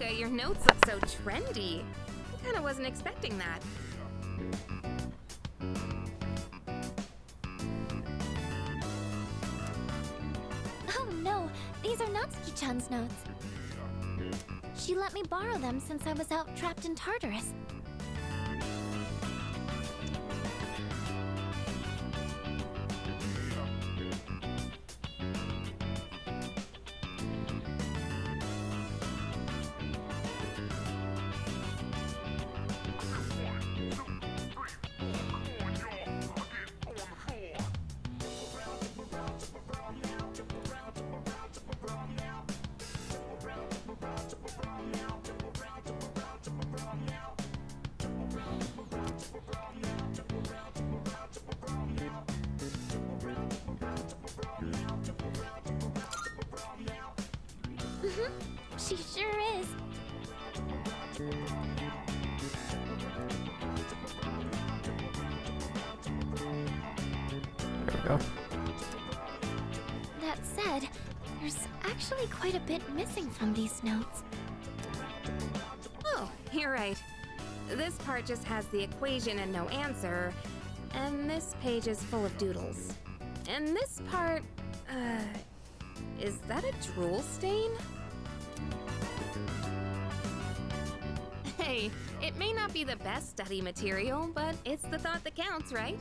Mocha, your notes look so trendy. I kinda wasn't expecting that. Oh no, these are Natsuki-chan's notes. She let me borrow them since I was out trapped in Tartarus. She sure is. There we go. That said, there's actually quite a bit missing from these notes. Oh, you're right. This part just has the equation and no answer, and this page is full of doodles. And this part, is that a drool stain? Hey, it may not be the best study material, but it's the thought that counts, right?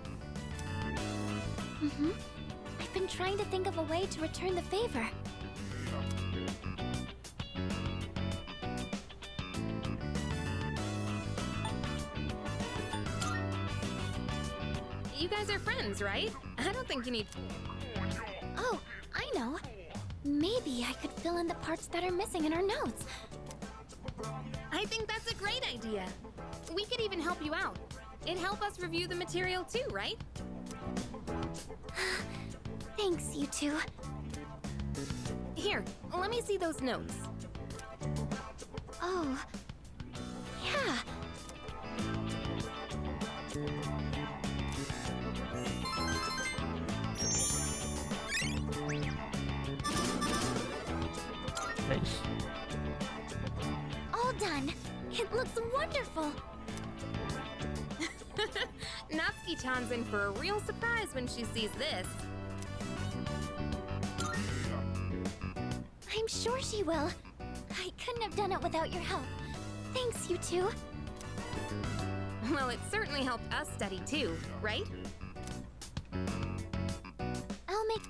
I've been trying to think of a way to return the favor. You guys are friends, right? I don't think you need... Oh, I know. Maybe I could fill in the parts that are missing in our notes. I think that's a great idea. We could even help you out. It'd help us review the material too, right? Thanks, you two. Here, let me see those notes. Oh, yeah. Nice. All done. It looks wonderful. Natsuki-chan's in for a real surprise when she sees this. I'm sure she will. I couldn't have done it without your help. Thanks, you two. Well, it certainly helped us study too, right? I'll make...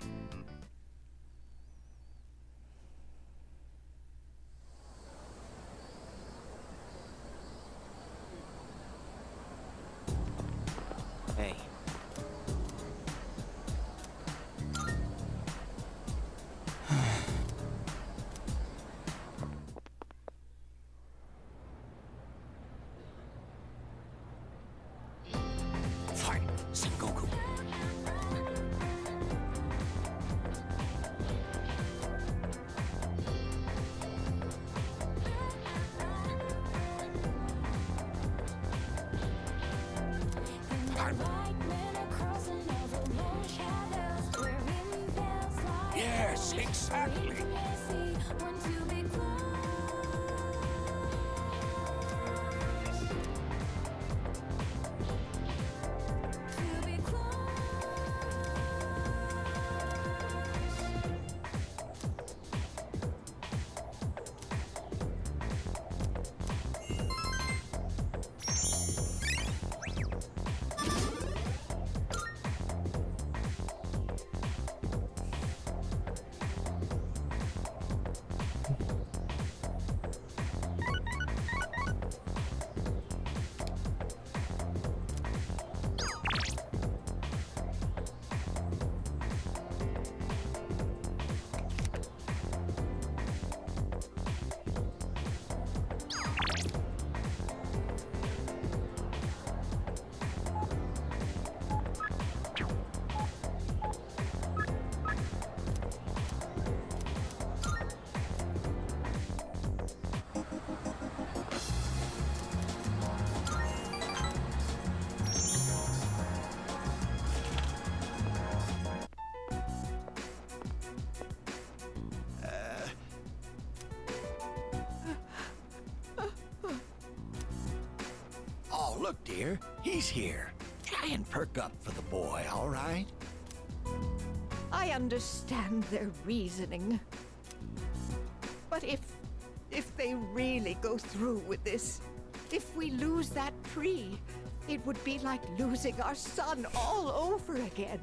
Hey. Fight, Sengoku. Yes, exactly. look, dear, he's here. Try and perk up for the boy, all right? I understand their reasoning. But if they really go through with this, if we lose that tree, it would be like losing our son all over again.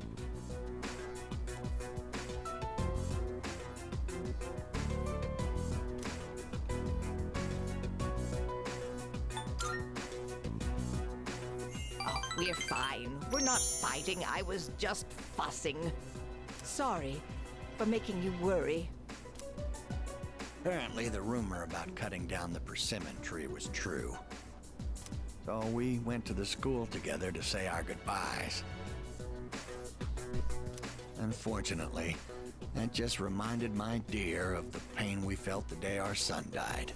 Oh, we're fine. We're not fighting. I was just fussing. Sorry for making you worry. Apparently, the rumor about cutting down the persimmon tree was true. So we went to the school together to say our goodbyes. Unfortunately, that just reminded my dear of the pain we felt the day our son died.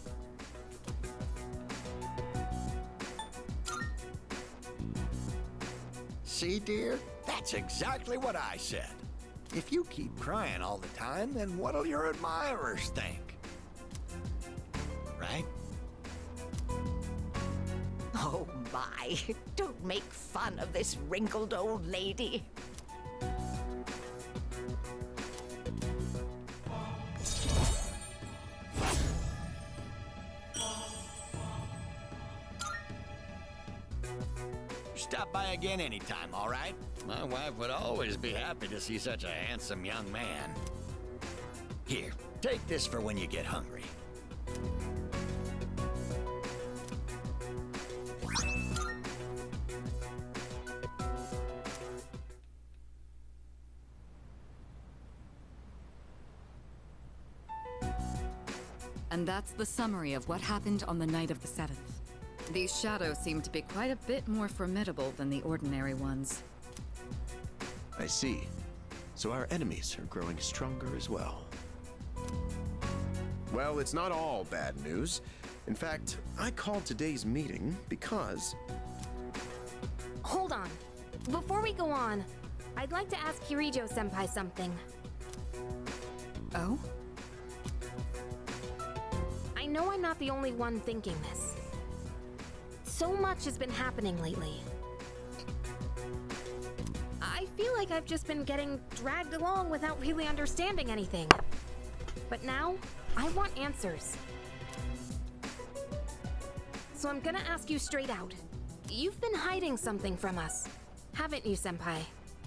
See, dear? That's exactly what I said. If you keep crying all the time, then what'll your admirers think? Right? Oh my, don't make fun of this wrinkled old lady. Stop by again anytime, all right? My wife would always be happy to see such a handsome young man. Here, take this for when you get hungry. And that's the summary of what happened on the night of the 7th. These shadows seem to be quite a bit more formidable than the ordinary ones. I see. So our enemies are growing stronger as well. Well, it's not all bad news. In fact, I called today's meeting because... Hold on. Before we go on, I'd like to ask Kirijo-senpai something. Oh? I know I'm not the only one thinking this. So much has been happening lately. I feel like I've just been getting dragged along without really understanding anything. But now, I want answers. So I'm gonna ask you straight out. You've been hiding something from us, haven't you, Senpai?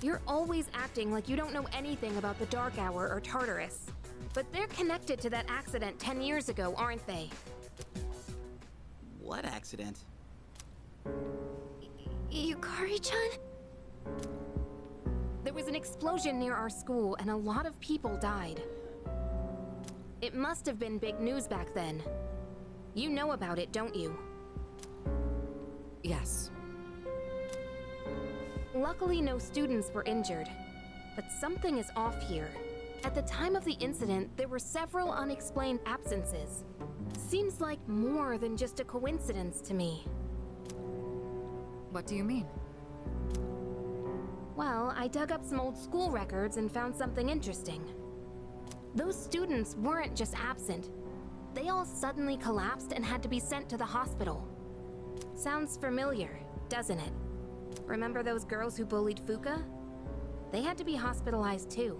You're always acting like you don't know anything about the Dark Hour or Tartarus. But they're connected to that accident 10 years ago, aren't they? What accident? Yukari-chan? There was an explosion near our school and a lot of people died. It must have been big news back then. You know about it, don't you? Yes. Luckily, no students were injured. But something is off here. At the time of the incident, there were several unexplained absences. Seems like more than just a coincidence to me. What do you mean? Well, I dug up some old school records and found something interesting. Those students weren't just absent. They all suddenly collapsed and had to be sent to the hospital. Sounds familiar, doesn't it? Remember those girls who bullied Fuka? They had to be hospitalized too.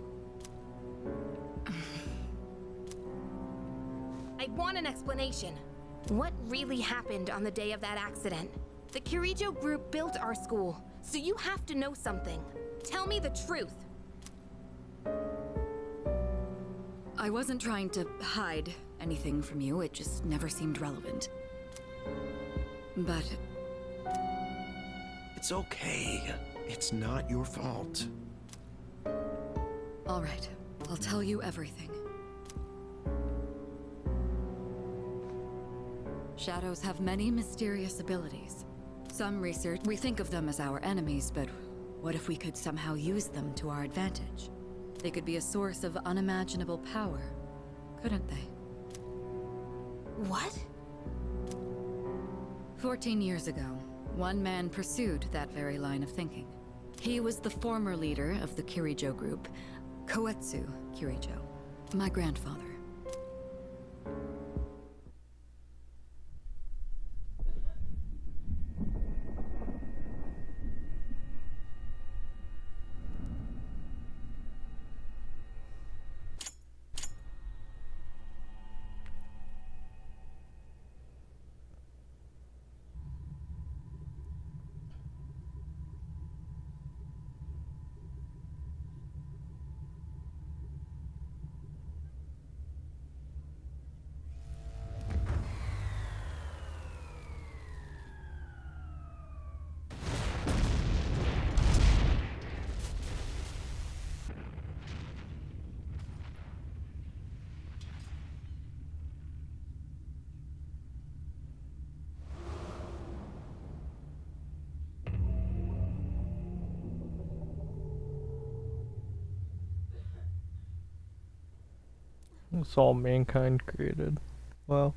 I want an explanation. What really happened on the day of that accident? The Kirijo group built our school, so you have to know something. Tell me the truth. I wasn't trying to hide anything from you, it just never seemed relevant. But It's okay. It's not your fault. all right, I'll tell you everything. Shadows have many mysterious abilities. Some research, we think of them as our enemies, but what if we could somehow use them to our advantage? They could be a source of unimaginable power, couldn't they? What? 14 years ago, one man pursued that very line of thinking. He was the former leader of the Kirijo group, Koetsu Kirijo, my grandfather. It's all mankind created. Well,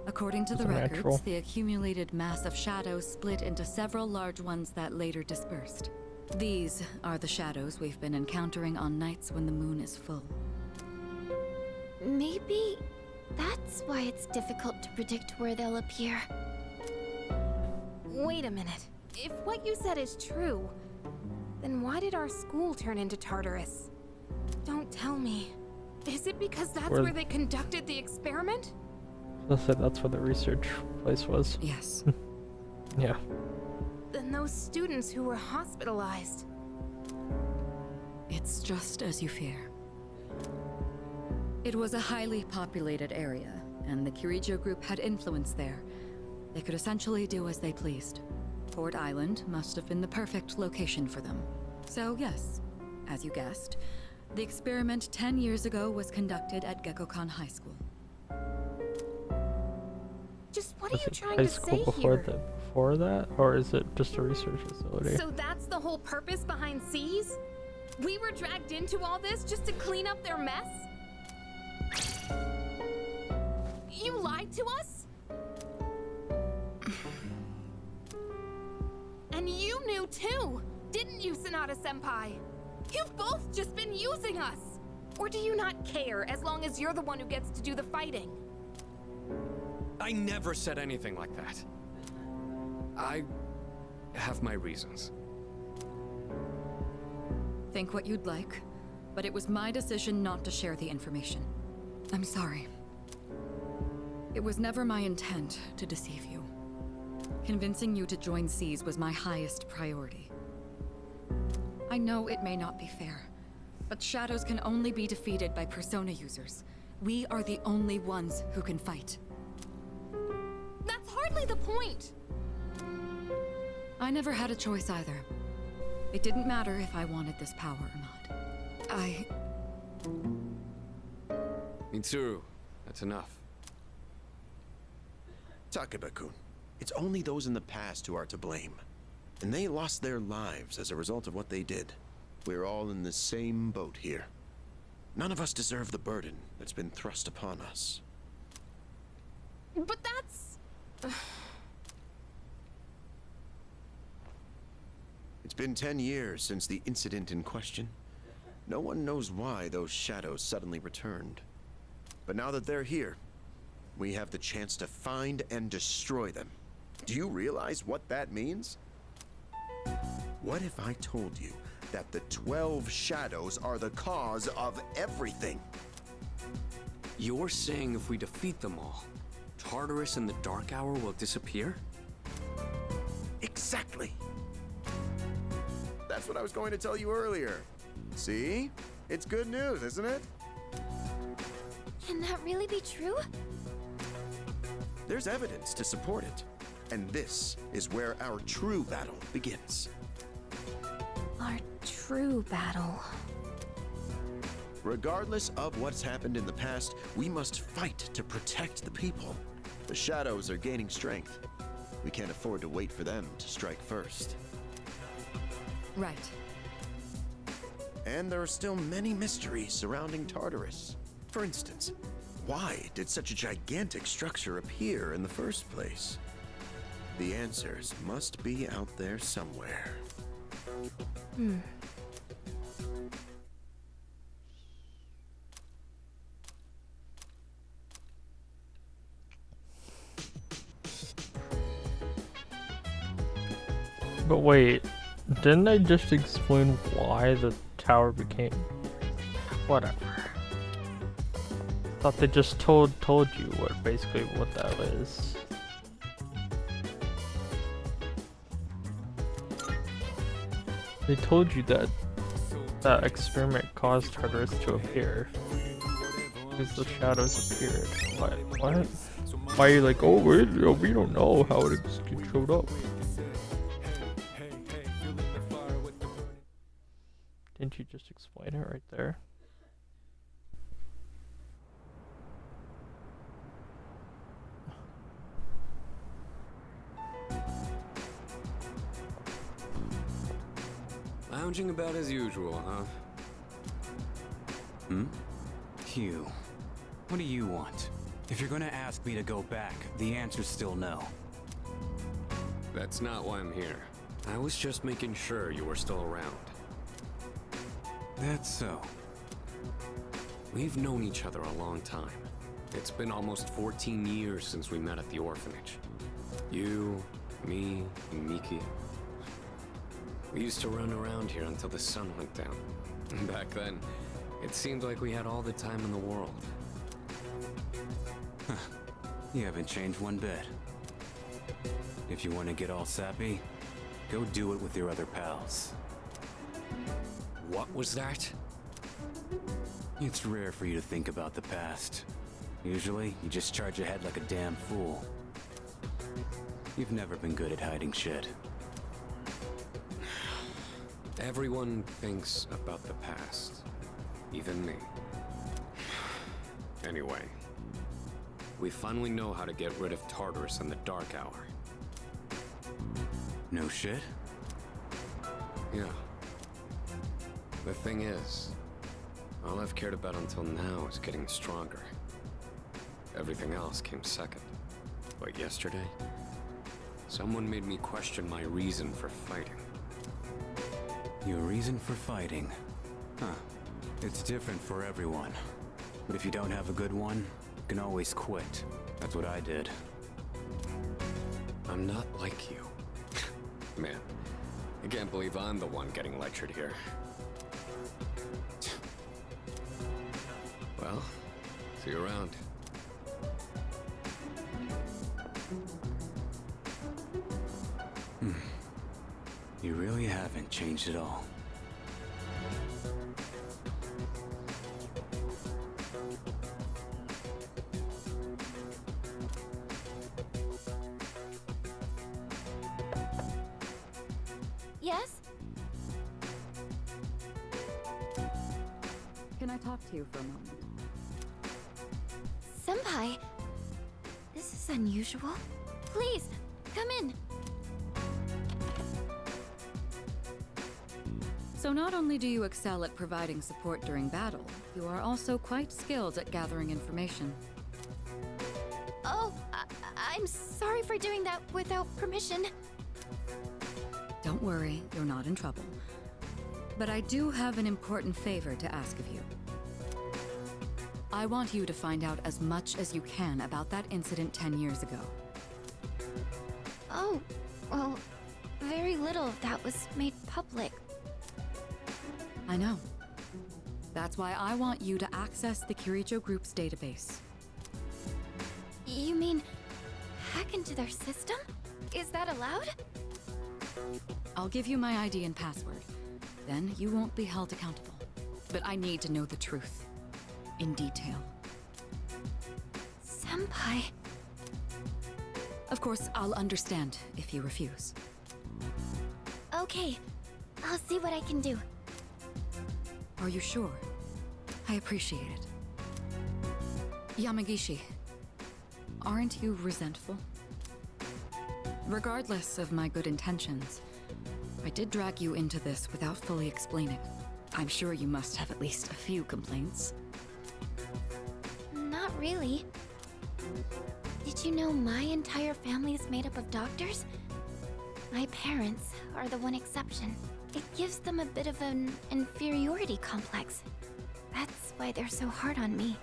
According to the It's records, unnatural. the accumulated mass of shadows split into several large ones that later dispersed. These are the shadows we've been encountering on nights when the moon is full. Maybe that's why it's difficult to predict where they'll appear. Wait a minute. If what you said is true, then why did our school turn into Tartarus? Don't tell me. Is it because that's Where- where they conducted the experiment? I said that's where the research place was. Yes. Yeah. Then those students who were hospitalized. It's just as you fear. It was a highly populated area, and the Kirijo group had influence there. They could essentially do as they pleased. Port Island must have been the perfect location for them. So yes, as you guessed, the experiment 10 years ago was conducted at Gekkokan High School. Just what are Was you it trying high to school say before here? before that, or is it just a research facility? So that's the whole purpose behind C's? We were dragged into all this just to clean up their mess? You lied to us? And you knew too, didn't you, Sanada-senpai? You've both just been using us! Or do you not care as long as you're the one who gets to do the fighting? I never said anything like that. I have my reasons. Think what you'd like, but it was my decision not to share the information. I'm sorry. It was never my intent to deceive you. Convincing you to join C's was my highest priority. I know it may not be fair, but shadows can only be defeated by persona users. We are the only ones who can fight. That's hardly the point! I never had a choice either. It didn't matter if I wanted this power or not. Mitsuru, that's enough. Takeba-kun, it's only those in the past who are to blame. And they lost their lives as a result of what they did. We're all in the same boat here. None of us deserve the burden that's been thrust upon us. But that's... It's been 10 years since the incident in question. No one knows why those shadows suddenly returned. But now that they're here, we have the chance to find and destroy them. Do you realize what that means? What if I told you that the 12 shadows are the cause of everything? You're saying if we defeat them all, Tartarus and the Dark Hour will disappear? Exactly. That's what I was going to tell you earlier. See? It's good news, isn't it? Can that really be true? There's evidence to support it. And this is where our true battle begins. Our true battle. Regardless of what's happened in the past, we must fight to protect the people. The shadows are gaining strength. We can't afford to wait for them to strike first. Right. And there are still many mysteries surrounding Tartarus. For instance, why did such a gigantic structure appear in the first place? The answers must be out there somewhere. But wait, didn't I just explain why the tower became... Whatever. Thought they just told you what that is. They told you that that experiment caused Tartarus to appear. Because the shadows appeared. What? Why are you like, oh, we don't know how it showed up? Didn't you just explain it right there? Lounging about as usual, huh? Hugh, what do you want? If you're gonna ask me to go back, the answer's still no. That's not why I'm here. I was just making sure you were still around. That's so. We've known each other a long time. It's been almost 14 years since we met at the orphanage. You, me, and Miki. We used to run around here until the sun went down. Back then, it seemed like we had all the time in the world. You haven't changed one bit. If you want to get all sappy, go do it with your other pals. What was that? It's rare for you to think about the past. Usually, you just charge ahead like a damn fool. You've never been good at hiding shit. Everyone thinks about the past. Even me. Anyway, we finally know how to get rid of Tartarus in the Dark Hour. No shit? Yeah. The thing is, all I've cared about until now is getting stronger. Everything else came second. But yesterday, someone made me question my reason for fighting. Your reason for fighting? Huh. It's different for everyone. But if you don't have a good one, you can always quit. That's what I did. I'm not like you. Man, I can't believe I'm the one getting lectured here. Well, see you around. You really haven't changed at all. Yes? Can I talk to you for a moment? Senpai, this is unusual. Please, come in. So not only do you excel at providing support during battle, you are also quite skilled at gathering information. Oh, I'm sorry for doing that without permission. Don't worry, you're not in trouble. But I do have an important favor to ask of you. I want you to find out as much as you can about that incident 10 years ago. Oh, well, very little of that was made public. I know. That's why I want you to access the Kirijo Group's database. You mean hack into their system? Is that allowed? I'll give you my ID and password. Then you won't be held accountable. But I need to know the truth. In detail. Senpai. Of course, I'll understand if you refuse. Okay, I'll see what I can do. Are you sure? I appreciate it. Yamagishi, aren't you resentful? Regardless of my good intentions, I did drag you into this without fully explaining. I'm sure you must have at least a few complaints. Not really. Did you know my entire family is made up of doctors? My parents are the one exception. It gives them a bit of an inferiority complex. That's why they're so hard on me.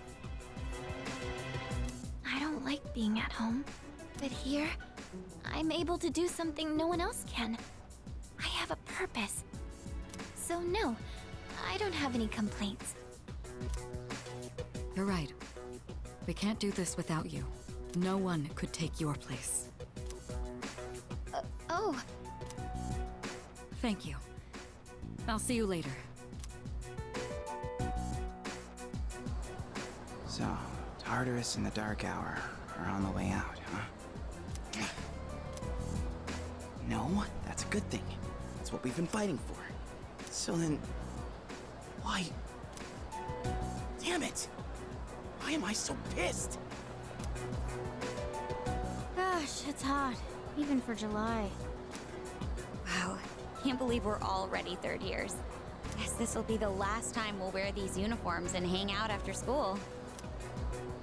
I don't like being at home, but here, I'm able to do something no one else can. I have a purpose. So no, I don't have any complaints. You're right. We can't do this without you. No one could take your place. Oh, Thank you. I'll see you later. So, Tartarus and the Dark Hour are on the way out, huh? No, that's a good thing. That's what we've been fighting for. So then, why? Damn it! Why am I so pissed? gosh, it's hot. Even for July. Wow, can't believe we're already third years. Guess this will be the last time we'll wear these uniforms and hang out after school.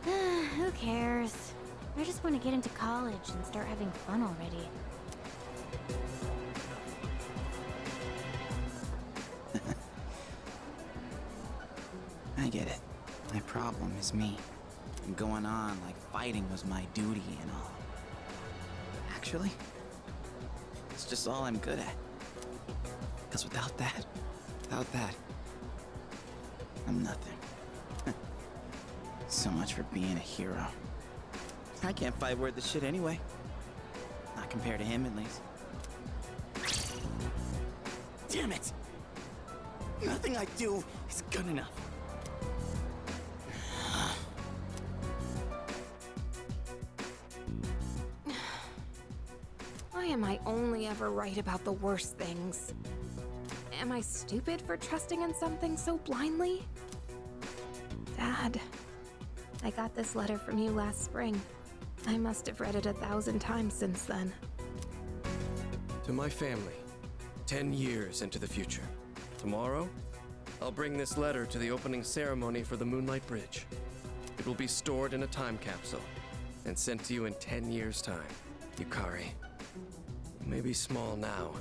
Who cares? I just want to get into college and start having fun already. I get it. My problem is me. I'm going on like fighting was my duty and all. Actually, it's just all I'm good at. Because without that, I'm nothing. So much for being a hero. I can't fight worth the shit anyway. Not compared to him, at least. Damn it! Nothing I do is good enough. Why am I only ever right about the worst things? Am I stupid for trusting in something so blindly? Dad, I got this letter from you last spring. I must have read it 1,000 times since then. To my family, 10 years into the future. Tomorrow, I'll bring this letter to the opening ceremony for the Moonlight Bridge. It will be stored in a time capsule and sent to you in 10 years' time. Yukari, you may be small now,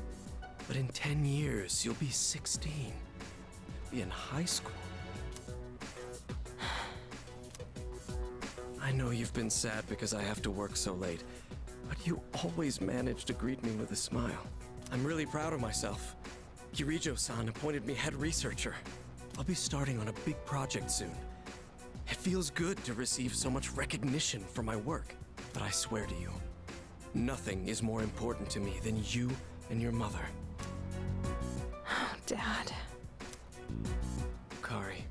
but in 10 years, you'll be 16. Be in high school. I know you've been sad because I have to work so late, but you always manage to greet me with a smile. I'm really proud of myself. Kirijo-san appointed me head researcher. I'll be starting on a big project soon. It feels good to receive so much recognition for my work, but I swear to you, nothing is more important to me than you and your mother. Oh, Dad. Kari,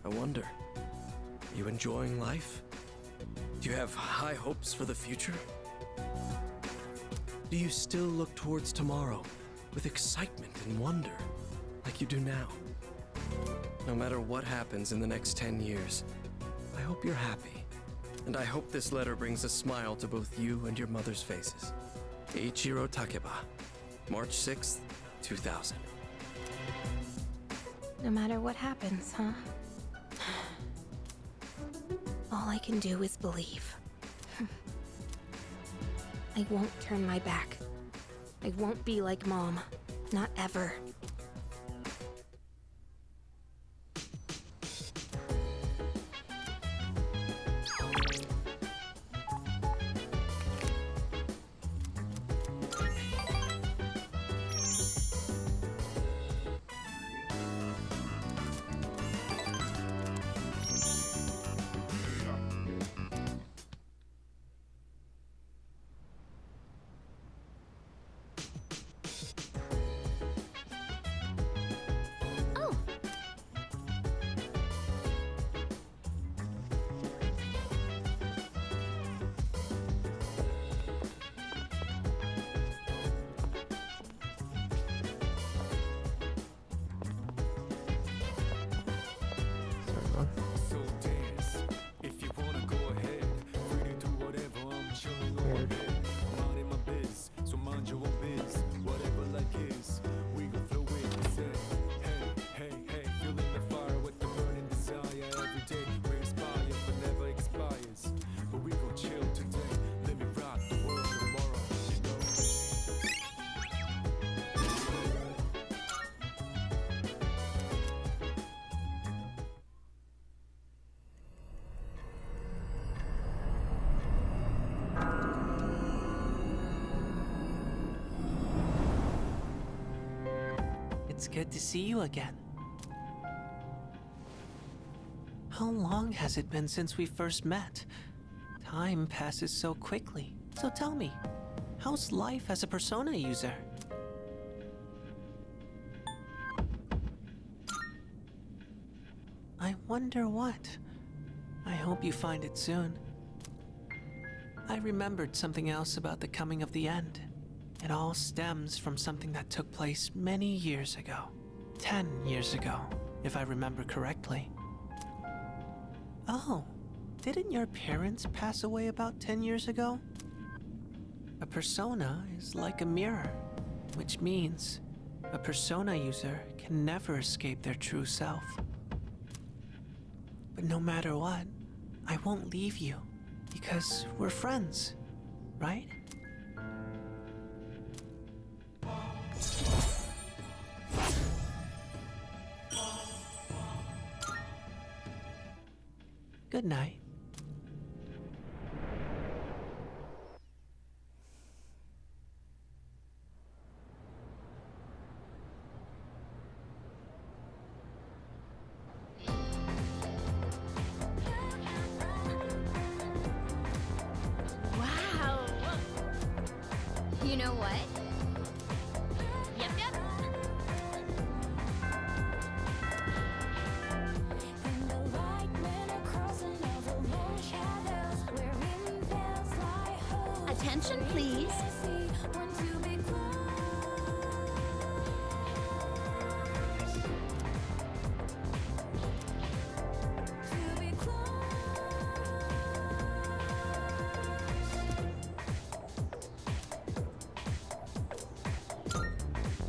I wonder, you enjoying life? Do you have high hopes for the future? Do you still look towards tomorrow with excitement and wonder, like you do now? No matter what happens in the next 10 years, I hope you're happy. And I hope this letter brings a smile to both you and your mother's faces. Eiichiro Takeba, March 6th, 2000. No matter what happens, huh? All I can do is believe. I won't turn my back. I won't be like Mom. Not ever. It's good to see you again. How long has it been since we first met? Time passes so quickly. So tell me, how's life as a Persona user? I wonder what. I hope you find it soon. I remembered something else about the coming of the end. It all stems from something that took place many years ago. 10 years ago, if I remember correctly. Oh, didn't your parents pass away about 10 years ago? A persona is like a mirror, which means A persona user can never escape their true self. But no matter what, I won't leave you, because we're friends, right? Good night. Wow. You know what? Yep, yep. Attention, please.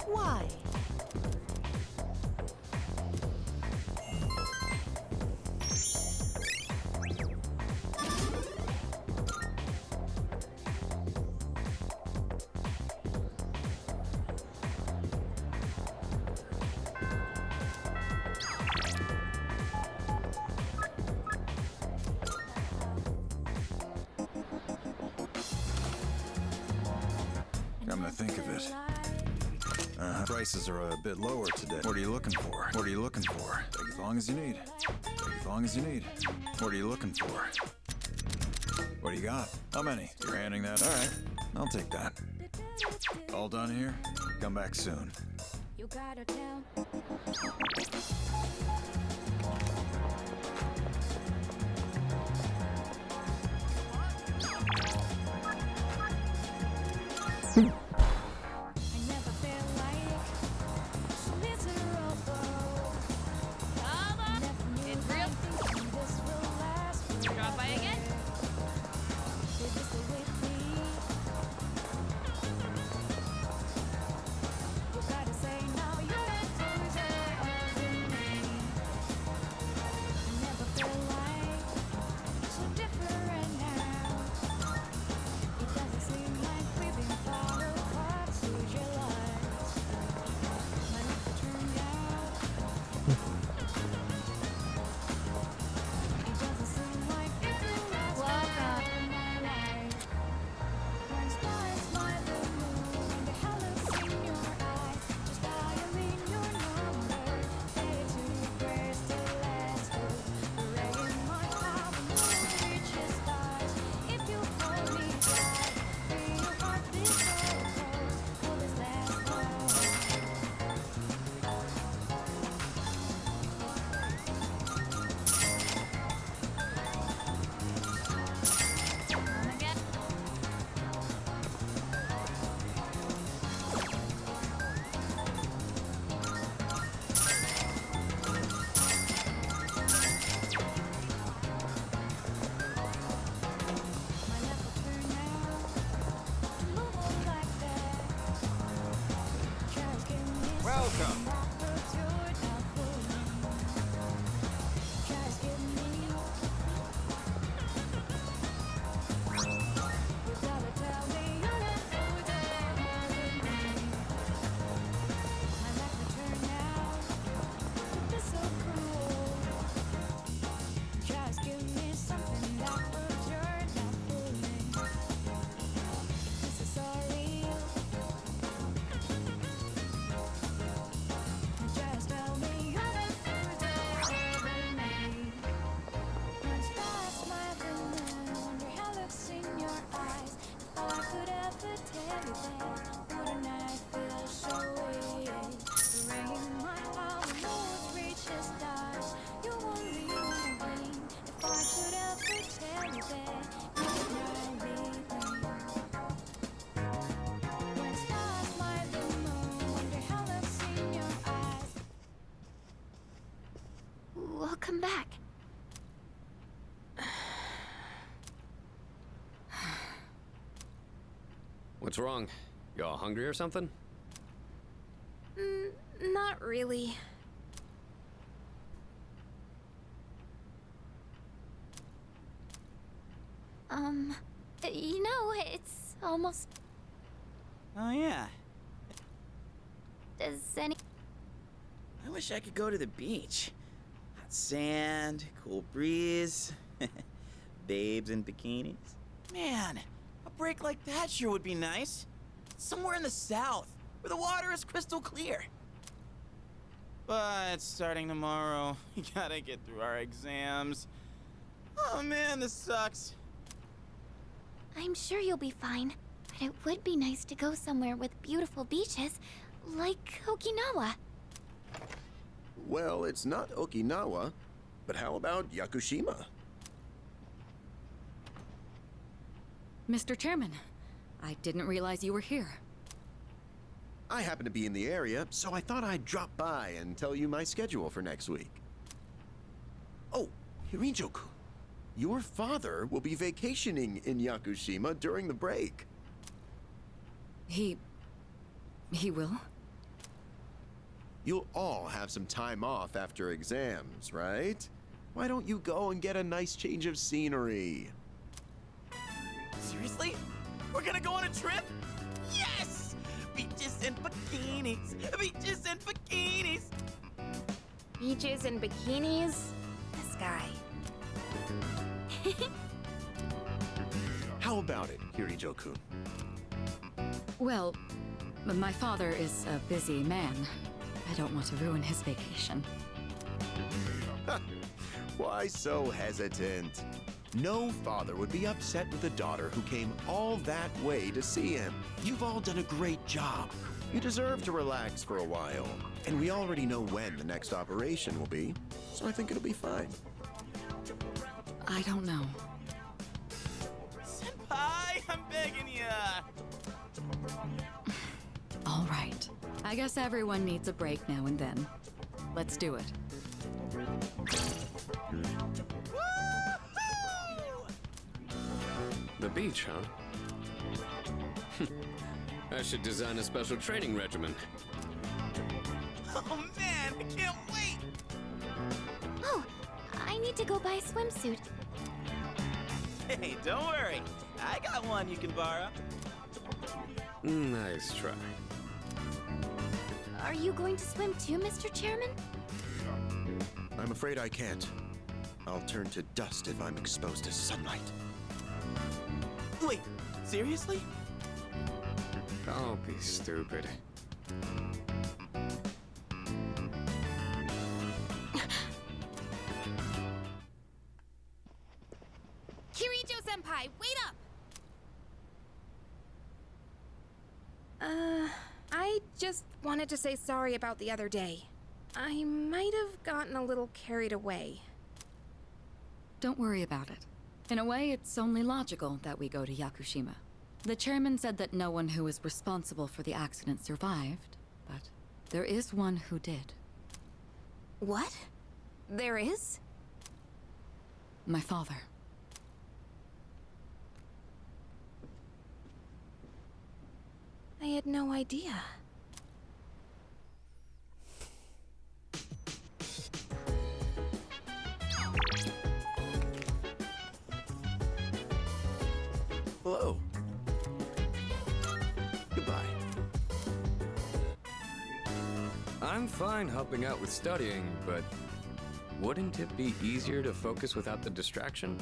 Why? Come to think of it. Prices are a bit lower today. What are you looking for? What are you looking for? Take as long as you need. Take as long as you need. What are you looking for? What do you got? How many? You're handing that? All right. I'll take that. All done here? Come back soon. You gotta tell. Welcome back. What's wrong? You all hungry or something? Not really. You know, it's almost... Oh, yeah. Does any... I wish I could go to the beach. Hot sand, cool breeze, babes in bikinis. Man, a break like that sure would be nice. Somewhere in the south, where the water is crystal clear. But starting tomorrow, we gotta get through our exams. Oh man, this sucks. I'm sure you'll be fine, but it would be nice to go somewhere with beautiful beaches, like Okinawa. Well, it's not Okinawa, but how about Yakushima? Mr. Chairman, I didn't realize you were here. I happen to be in the area, so I thought I'd drop by and tell you my schedule for next week. Oh, Hirijo-kun, your father will be vacationing in Yakushima during the break. He will? You'll all have some time off after exams, right? Why don't you go and get a nice change of scenery? Seriously? We're gonna go on a trip? Yes! Beaches and bikinis! Beaches and bikinis! Beaches and bikinis? This guy. How about it, Hirijo-kun? Well, my father is a busy man. I don't want to ruin his vacation. Why so hesitant? No father would be upset with a daughter who came all that way to see him. You've all done a great job. You deserve to relax for a while. And we already know when the next operation will be, so I think it'll be fine. I don't know. Senpai, I'm begging ya! All right. I guess everyone needs a break now and then. Let's do it. The beach, huh? I should design a special training regimen. Oh man, I can't wait! Oh, I need to go buy a swimsuit. Hey, don't worry. I got one you can borrow. Nice try. Are you going to swim too, Mr. Chairman? I'm afraid I can't. I'll turn to dust if I'm exposed to sunlight. Wait, seriously? Don't be stupid. Kirijo-senpai, wait up! I just wanted to say sorry about the other day. I might have gotten a little carried away. Don't worry about it. In a way, it's only logical that we go to Yakushima. The chairman said that no one who was responsible for the accident survived, but there is one who did. What? There is? My father. I had no idea. Hello. Goodbye. I'm fine helping out with studying, but wouldn't it be easier to focus without the distraction?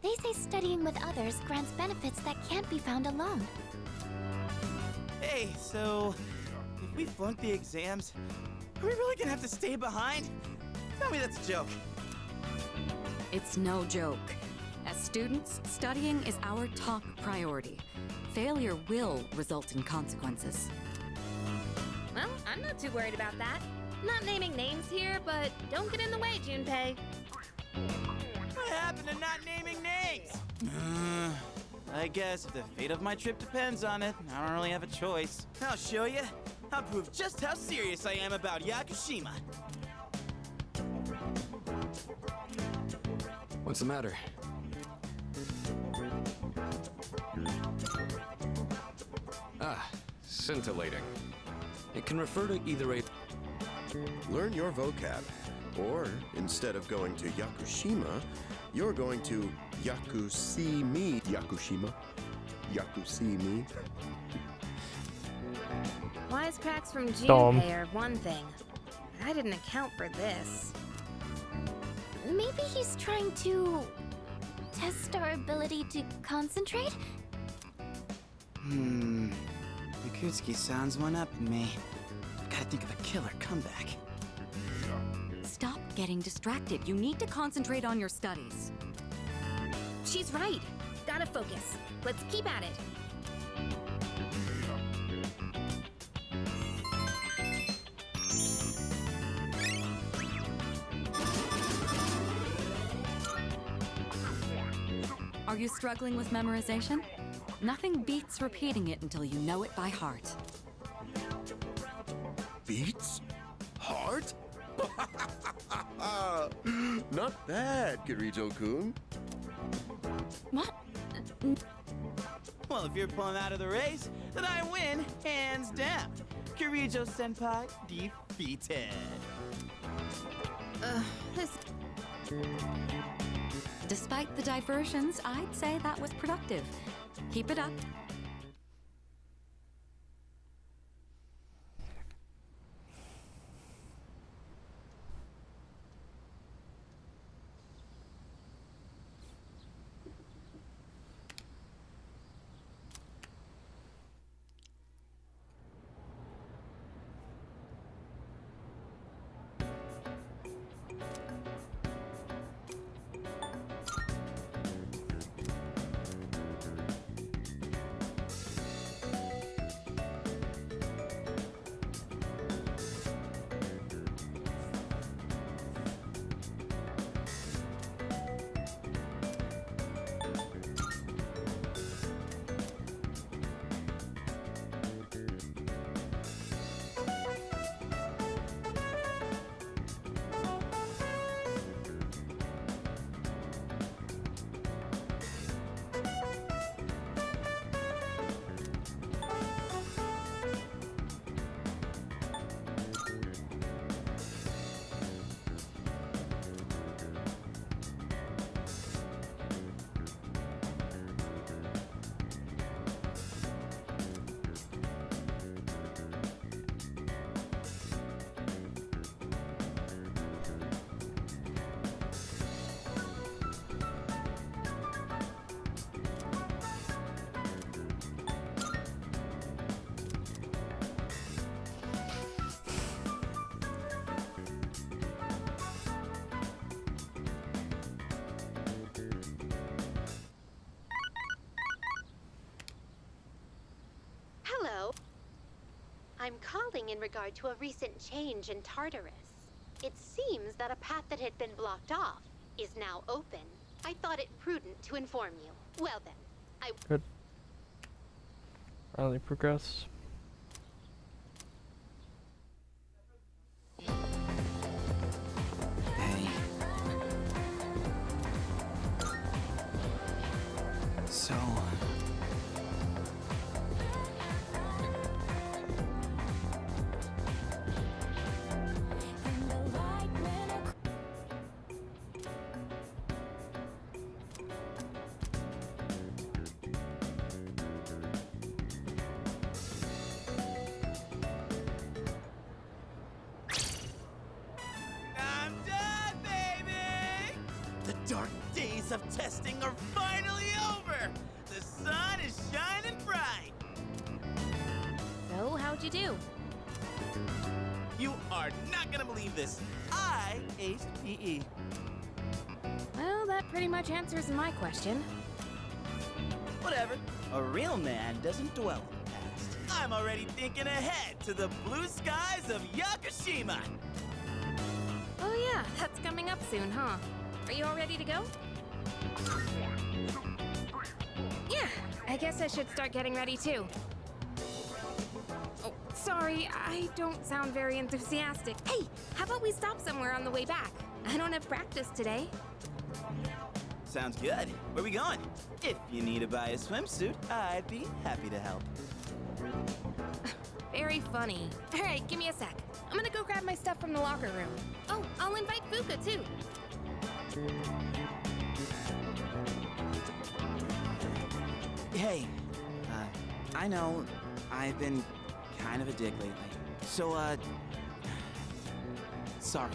They say studying with others grants benefits that can't be found alone. Hey, so if we flunk the exams, are we really gonna have to stay behind? Tell me that's a joke. It's no joke. As students, studying is our top priority. Failure will result in consequences. Well, I'm not too worried about that. Not naming names here, but don't get in the way, Junpei. What happened to not naming names? I guess if the fate of my trip depends on it, I don't really have a choice. I'll show you. I'll prove just how serious I am about Yakushima. What's the matter? Ah, scintillating. It can refer to either a... Learn your vocab. Or, instead of going to Yakushima, you're going to Yakusimi. Yakushima? Yakusimi? Wisecracks from Dumb. Junpei are one thing. I didn't account for this. Maybe he's trying to test our ability to concentrate? Yakutsuki sounds one up in me. Gotta think of a killer comeback. Stop getting distracted. You need to concentrate on your studies. She's right. Gotta focus. Let's keep at it. Are you struggling with memorization? Nothing beats repeating it until you know it by heart. Beats? Heart? Not bad, Kirijo-kun. What? Well, if you're pulling out of the race, then I win, hands down. Kirijo-senpai defeated. This... Despite the diversions, I'd say that was productive. Keep it up. Hello. I'm calling in regard to a recent change in Tartarus. It seems that a path that had been blocked off is now open. I thought it prudent to inform you. Well then, I... Good. Finally progress. Hey. So... I'm done, baby! The dark days of testing are finally over! The sun is shining bright! So, how'd you do? You are not gonna believe this. I aced PE. Well, that pretty much answers my question. Whatever. A real man doesn't dwell in the past. I'm already thinking ahead to the blue skies of Yakushima. Oh yeah, that's coming up soon, huh? Are you all ready to go? Yeah, I guess I should start getting ready too. Oh, sorry, I don't sound very enthusiastic. Hey, how about we stop somewhere on the way back? I don't have practice today. Sounds good. Where we going? If you need to buy a swimsuit, I'd be happy to help. very funny. All right, give me a sec. I'm gonna go grab my stuff from the locker room. Oh, I'll invite Fuka too. Hey, I know I've been kind of a dick lately. So, sorry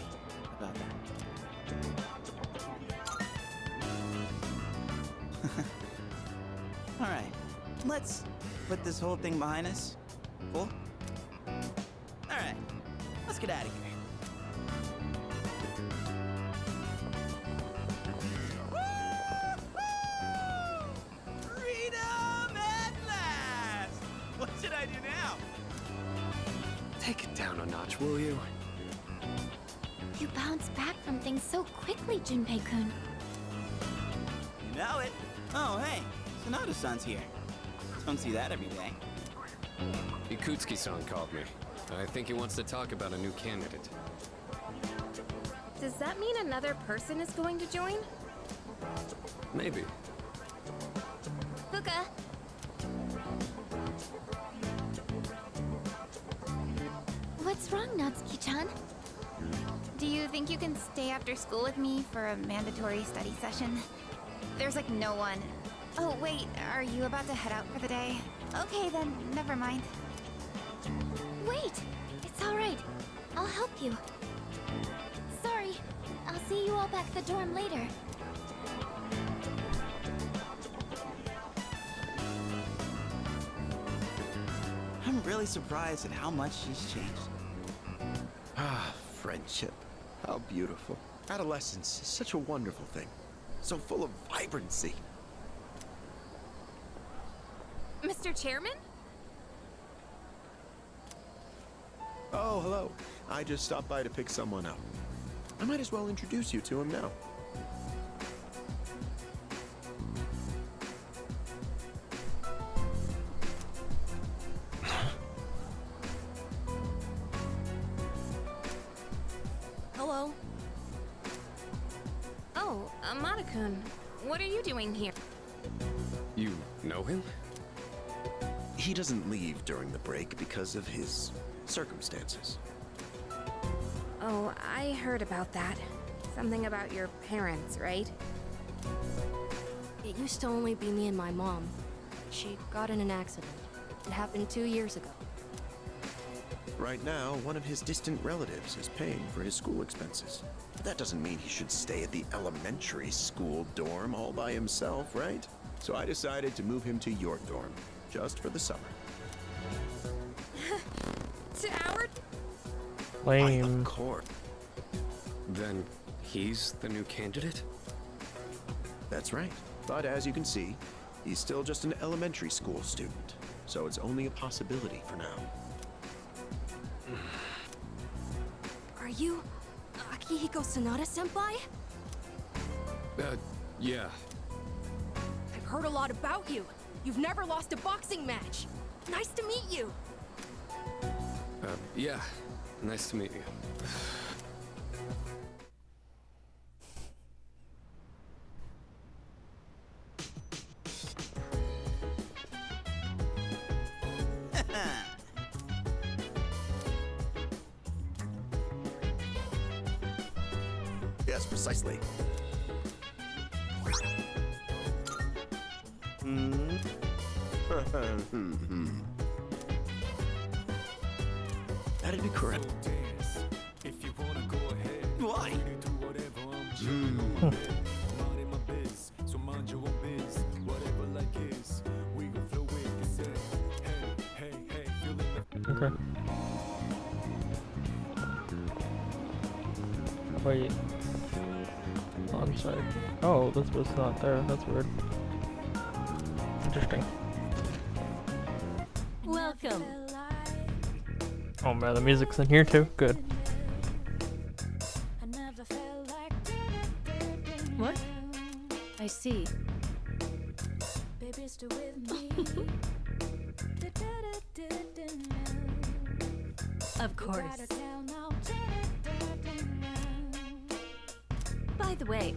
about that. Alright, let's put this whole thing behind us. Cool? Alright, let's get out of here. Freedom at last! What should I do now? Take it down a notch, will you? You bounce back from things so quickly, Junpei-kun. You know it. Oh, hey, Sonata-san's here. Don't see that every day. Ikutsuki-san called me. I think he wants to talk about a new candidate. Does that mean another person is going to join? Maybe. Fuka! What's wrong, Natsuki-chan? Do you think you can stay after school with me for a mandatory study session? There's like no one. Oh, wait, are you about to head out for the day? Okay, then, never mind. Wait! It's alright. I'll help you. Sorry. I'll see you all back at the dorm later. I'm really surprised at how much she's changed. Ah, friendship. How beautiful. Adolescence is such a wonderful thing. So full of vibrancy. Mr. Chairman? Oh, hello. I just stopped by to pick someone up. I might as well introduce you to him now. Hello. Oh, Amada-kun. What are you doing here? You know him? He doesn't leave during the break because of his circumstances. Oh, I heard about that. Something about your parents, right? It used to only be me and my mom. She got in an accident. It happened 2 years ago. Right now, one of his distant relatives is paying for his school expenses. But that doesn't mean he should stay at the elementary school dorm all by himself, right? So I decided to move him to your dorm, just for the summer. To our... Lame. Of course. Then he's the new candidate? That's right. But as you can see, he's still just an elementary school student. So it's only a possibility for now. Are you Akihiko Sanada-senpai? Yeah. I've heard a lot about you. You've never lost a boxing match. Nice to meet you. Yeah. Nice to meet you. Yes, precisely. That'd be correct. Why? Okay. Wait. I'm sorry. Oh, this was not there. That's weird. Interesting. Welcome. Oh man, the music's in here too. Good. What? I see. Of course. By the way,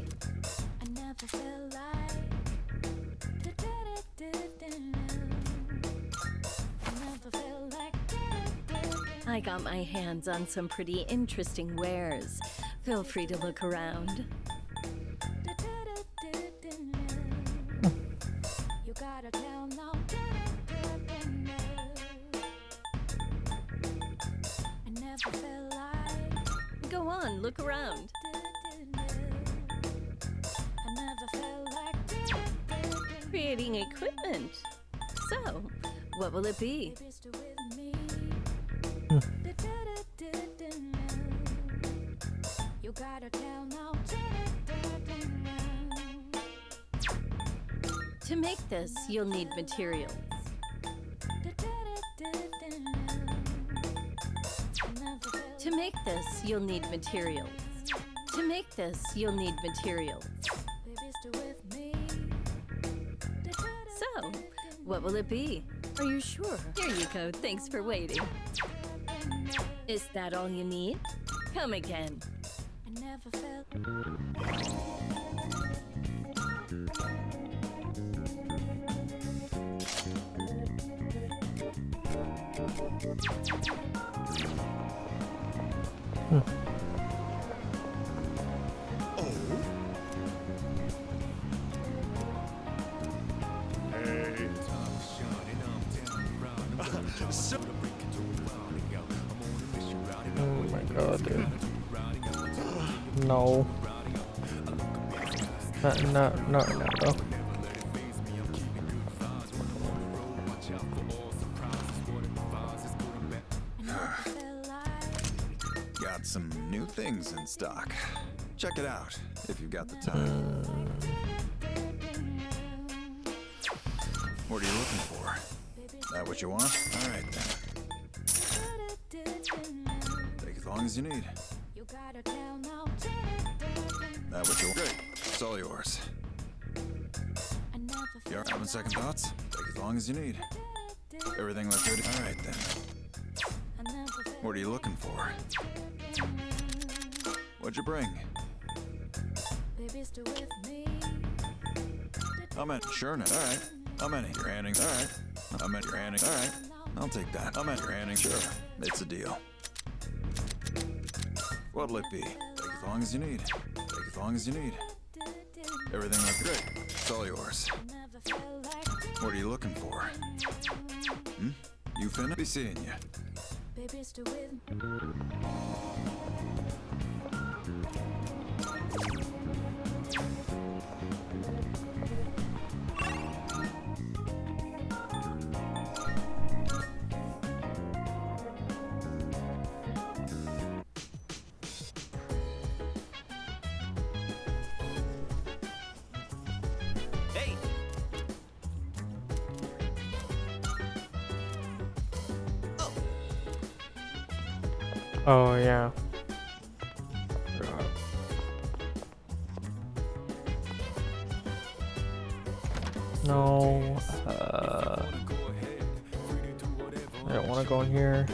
I got my hands on some pretty interesting wares. Feel free to look around. You gotta tell now. I never felt like. Go on, look around. I never felt like. Creating equipment. So, what will it be? You gotta tell now. To make this, you'll need materials. To make this, you'll need materials. To make this, you'll need materials. So, what will it be? Are you sure? Here you go. Thanks for waiting. Is that all you need? Come again. I never felt. Oh my god, dude. No. Not right now, though. Got some new things in stock. Check it out if you've got the time. What are you looking for? That what you want? All right then. Take as long as you need. That what you want? Great. It's all yours. You're having second thoughts? Take as long as you need. Everything look good? All right then. What are you looking for? What'd you bring? How many? Sure now. All right. How many? You're handing. All right. How many? You're handing. All right. I'll take that. How many? You're handing. Sure. It's a deal. What'll it be? Take as long as you need. Take as long as you need. Everything looks great. It's all yours. What are you looking for? You finna be seeing you. Baby, still with me. Hey! Oh yeah. No. I don't want to go in here.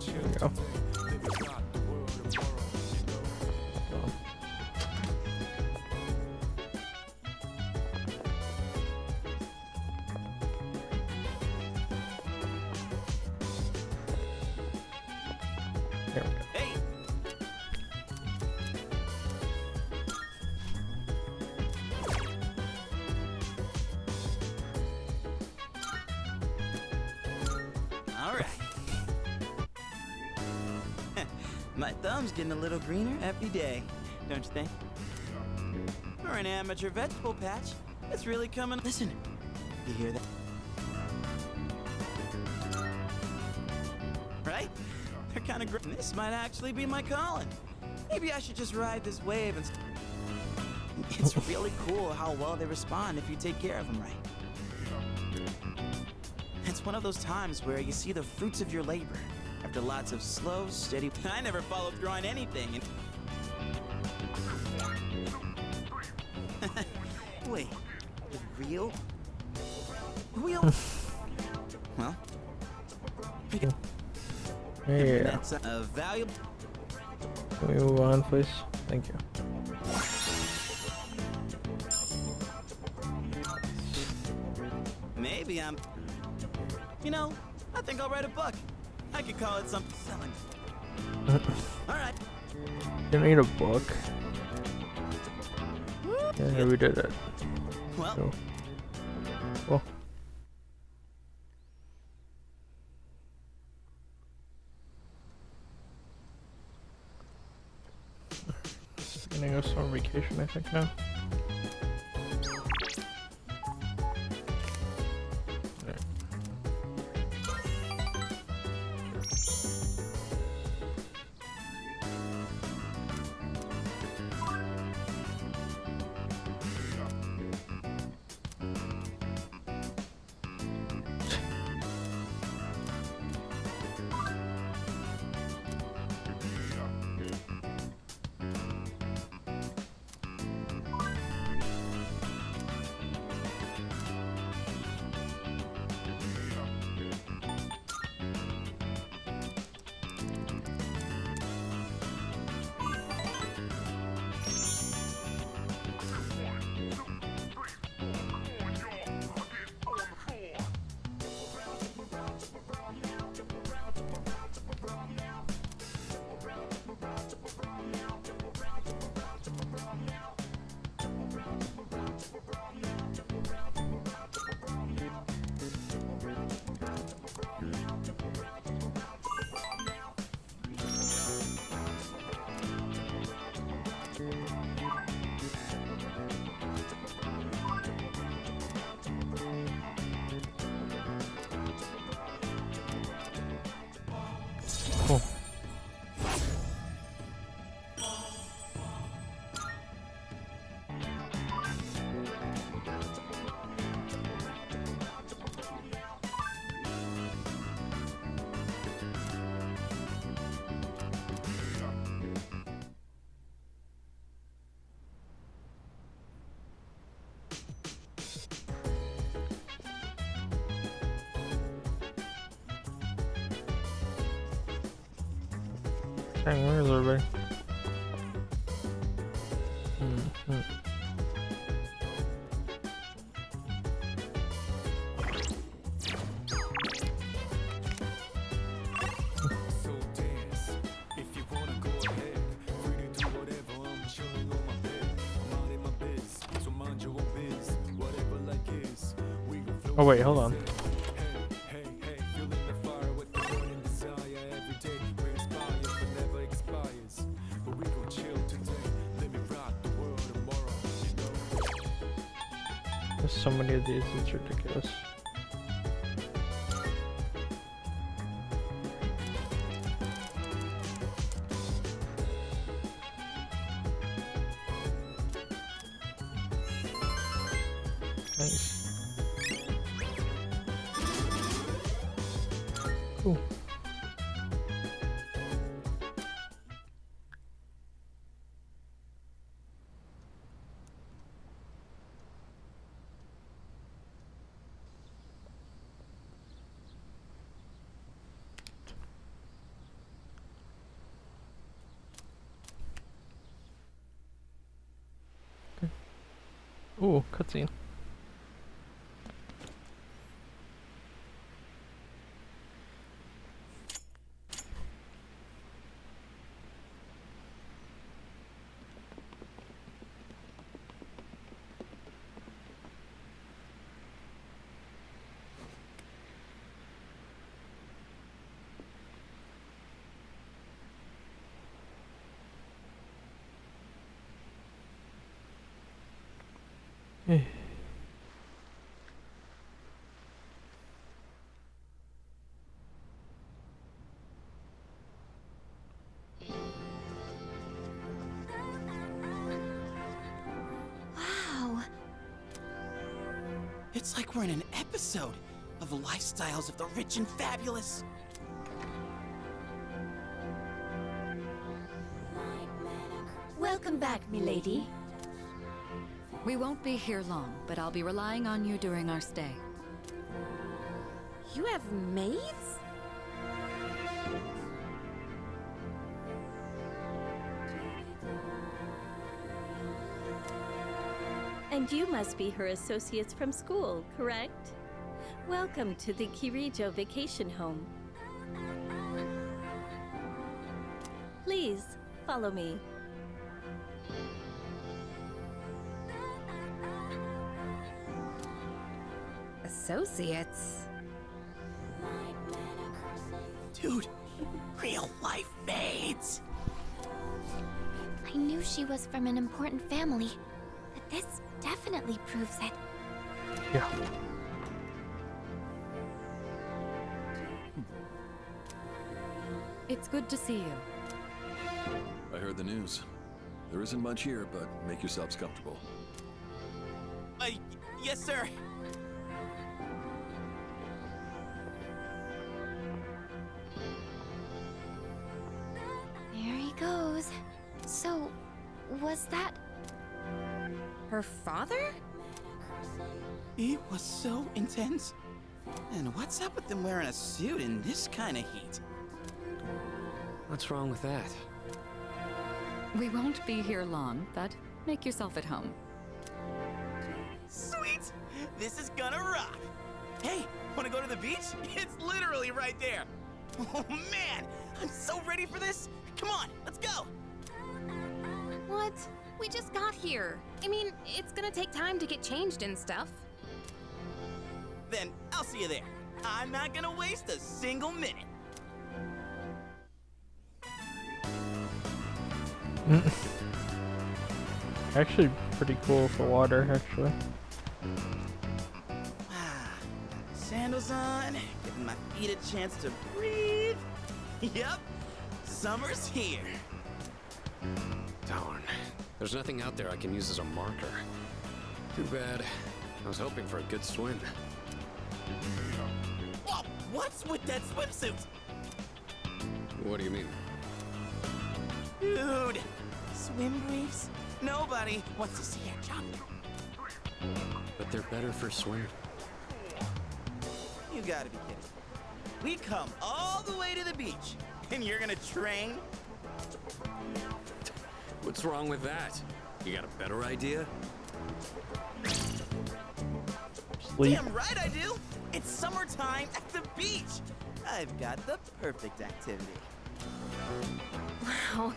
There we go. There we go. Hey! All right. My thumb's getting a little greener every day, don't you think? For an amateur vegetable patch, it's really coming. Listen, you hear that? Right? They're kind of great. This might actually be my calling. Maybe I should just ride this wave and. It's really cool how well they respond if you take care of them right. It's one of those times where you see the fruits of your labor after lots of slow, steady. I never followed through on anything. Wait, real? Well, Yeah. that's a valuable. Can we move on, please? Thank you. Maybe I'm... You know, I think I'll write a book. I could call it something selling. Alright. You need a book. Yeah, we did it. Well. So. Well. Gonna go summer vacation, I think, now. Cool. Dang, where is everybody? Oh wait, hold on. There's so many of these, it's ridiculous. Nice. Cool. Ooh, cutscene. Wow. It's like we're in an episode of the lifestyles of the rich and fabulous. Welcome back, milady. We won't be here long, but I'll be relying on you during our stay. You have maids? And you must be her associates from school, correct? Welcome to the Kirijo Vacation Home. Please, follow me. Associates? Dude, real life fades. I knew she was from an important family, but this definitely proves it. Yeah. It's good to see you. I heard the news. There isn't much here, but make yourselves comfortable. Yes, sir. There he goes. So, was that... Her father? It was so intense. And what's up with them wearing a suit in this kind of heat? What's wrong with that? We won't be here long, but make yourself at home. Sweet! This is gonna rock! Hey, wanna go to the beach? It's literally right there! Oh man! I'm so ready for this! Come on, let's go! What? We just got here. I mean, it's gonna take time to get changed and stuff. Then I'll see you there. I'm not gonna waste a single minute. Actually, pretty cool for water, actually. Sandals on, giving my feet a chance to breathe. Yep, summer's here. Darn. There's nothing out there I can use as a marker. Too bad. I was hoping for a good swim. Whoa, what's with that swimsuit? What do you mean? Dude, swim briefs? Nobody wants to see your junk. But they're better for swimming. You gotta be kidding. We come all the way to the beach, and you're gonna train? What's wrong with that? You got a better idea? Sleep. Damn right I do! It's summertime at the beach! I've got the perfect activity. Wow,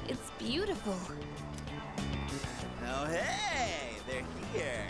it's beautiful. Oh hey, they're here.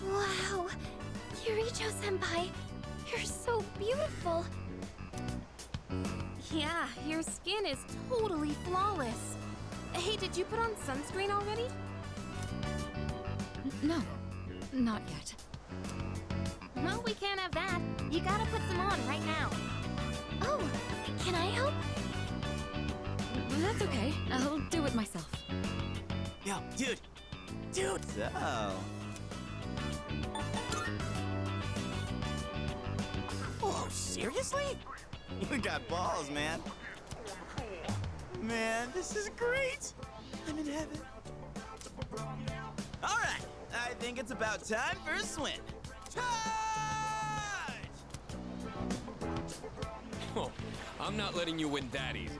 Wow! Kirijo-senpai, you're so beautiful! Yeah, your skin is totally flawless. Hey, did you put on sunscreen already? No, not yet. Well, we can't have that. You gotta put some on right now. Oh, can I help? That's okay. I'll do it myself. Yo, dude! Dude! So... Oh, seriously? You got balls, man. Man, this is great! I'm in heaven. Alright, I think it's about time for a swim. Charge! Oh, I'm not letting you win that easily.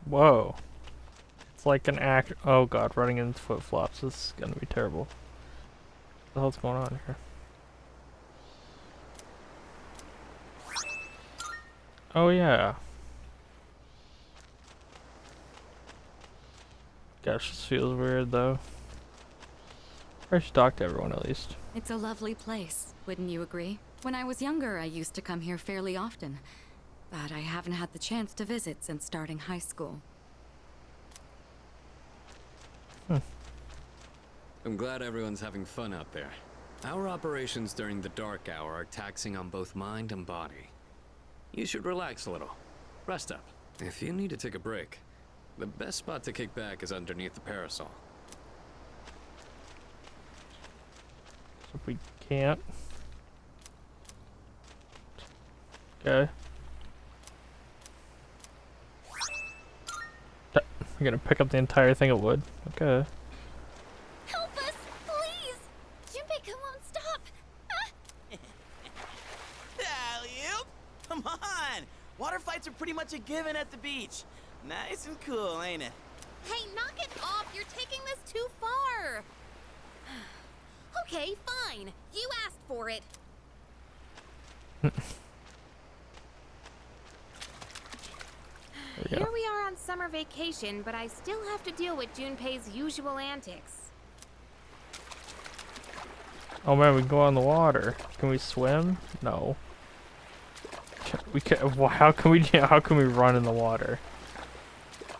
Whoa. It's like an act. Oh god, running in flip flops. This is gonna be terrible. What the hell's going on here? Oh yeah. Gosh, this feels weird though. I should talk to everyone at least. It's a lovely place, wouldn't you agree? When I was younger, I used to come here fairly often, but I haven't had the chance to visit since starting high school. I'm glad everyone's having fun out there. Our operations during the dark hour are taxing on both mind and body. You should relax a little. Rest up. If you need to take a break, the best spot to kick back is underneath the parasol. So if we can't. Okay. You're gonna pick up the entire thing of wood. Okay. Help us, please! Junpei won't stop! Alley-oop! Come on! Water fights are pretty much a given at the beach. Nice and cool, ain't it? Hey, knock it off! You're taking this too far! Okay, fine. You asked for it. Here we are on summer vacation, but I still have to deal with Junpei's usual antics. Oh man, we can go on the water. Can we swim? No. We can. Well, how can we? How can we run in the water?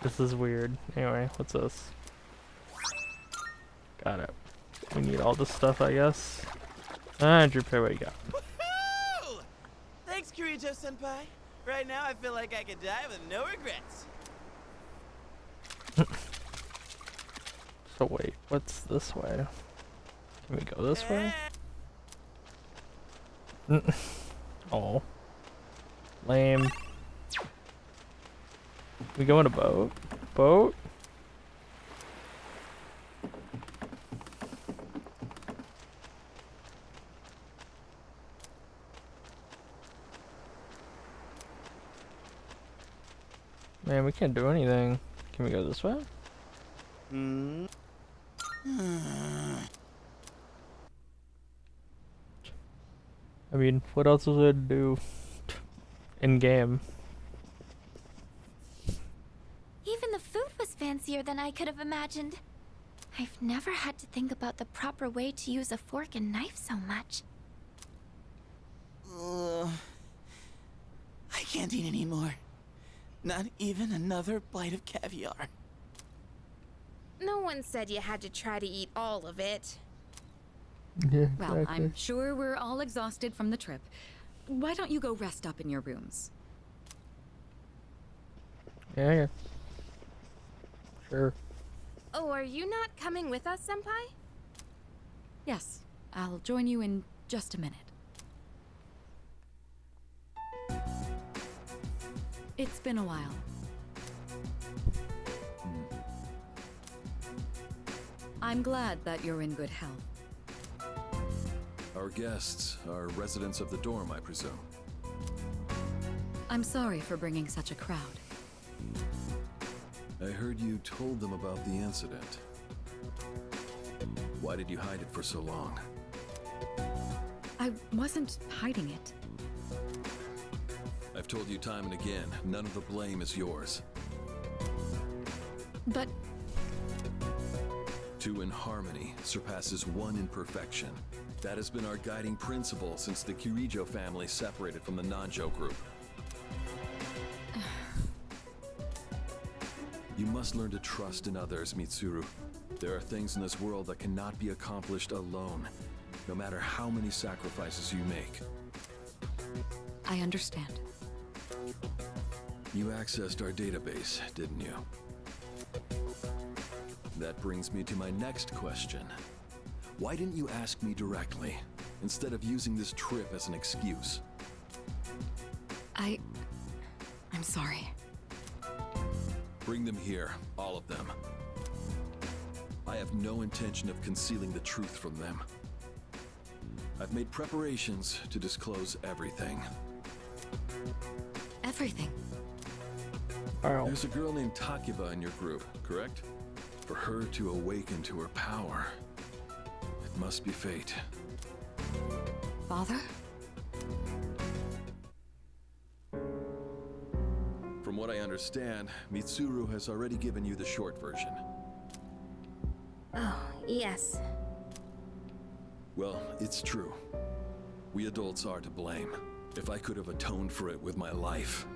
This is weird. Anyway, what's this? Got it. We need all this stuff, I guess. Junpei, what you got? Woohoo! Thanks, Kirijo-senpai. Right now, I feel like I could die with no regrets. So wait, what's this way? Can we go this way? Oh. Lame. We go in a boat? Boat? Man, we can't do anything. Can we go this way? I mean, what else was there to do in game? Even the food was fancier than I could have imagined. I've never had to think about the proper way to use a fork and knife so much. I can't eat anymore. Not even another bite of caviar. No one said you had to try to eat all of it. Yeah, Well, I'm sure we're all exhausted from the trip. Why don't you go rest up in your rooms? Yeah. Sure. Oh, are you not coming with us, Senpai? Yes, I'll join you in just a minute. It's been a while. I'm glad that you're in good health. Our guests are residents of the dorm, I presume. I'm sorry for bringing such a crowd. I heard you told them about the incident. Why did you hide it for so long? I wasn't hiding it. I've told you time and again, none of the blame is yours. But two in harmony surpasses one in perfection. That has been our guiding principle since the Kirijo family separated from the Nanjo group. You must learn to trust in others, Mitsuru. There are things in this world that cannot be accomplished alone, no matter how many sacrifices you make. I understand. You accessed our database, didn't you? That brings me to my next question. Why didn't you ask me directly, instead of using this trip as an excuse? I'm sorry. Bring them here, all of them. I have no intention of concealing the truth from them. I've made preparations to disclose everything. Everything? Ow. There's a girl named Takiba in your group, correct? For her to awaken to her power, it must be fate. Father? From what I understand, Mitsuru has already given you the short version. Oh, yes. Well, it's true. We adults are to blame. If I could have atoned for it with my life,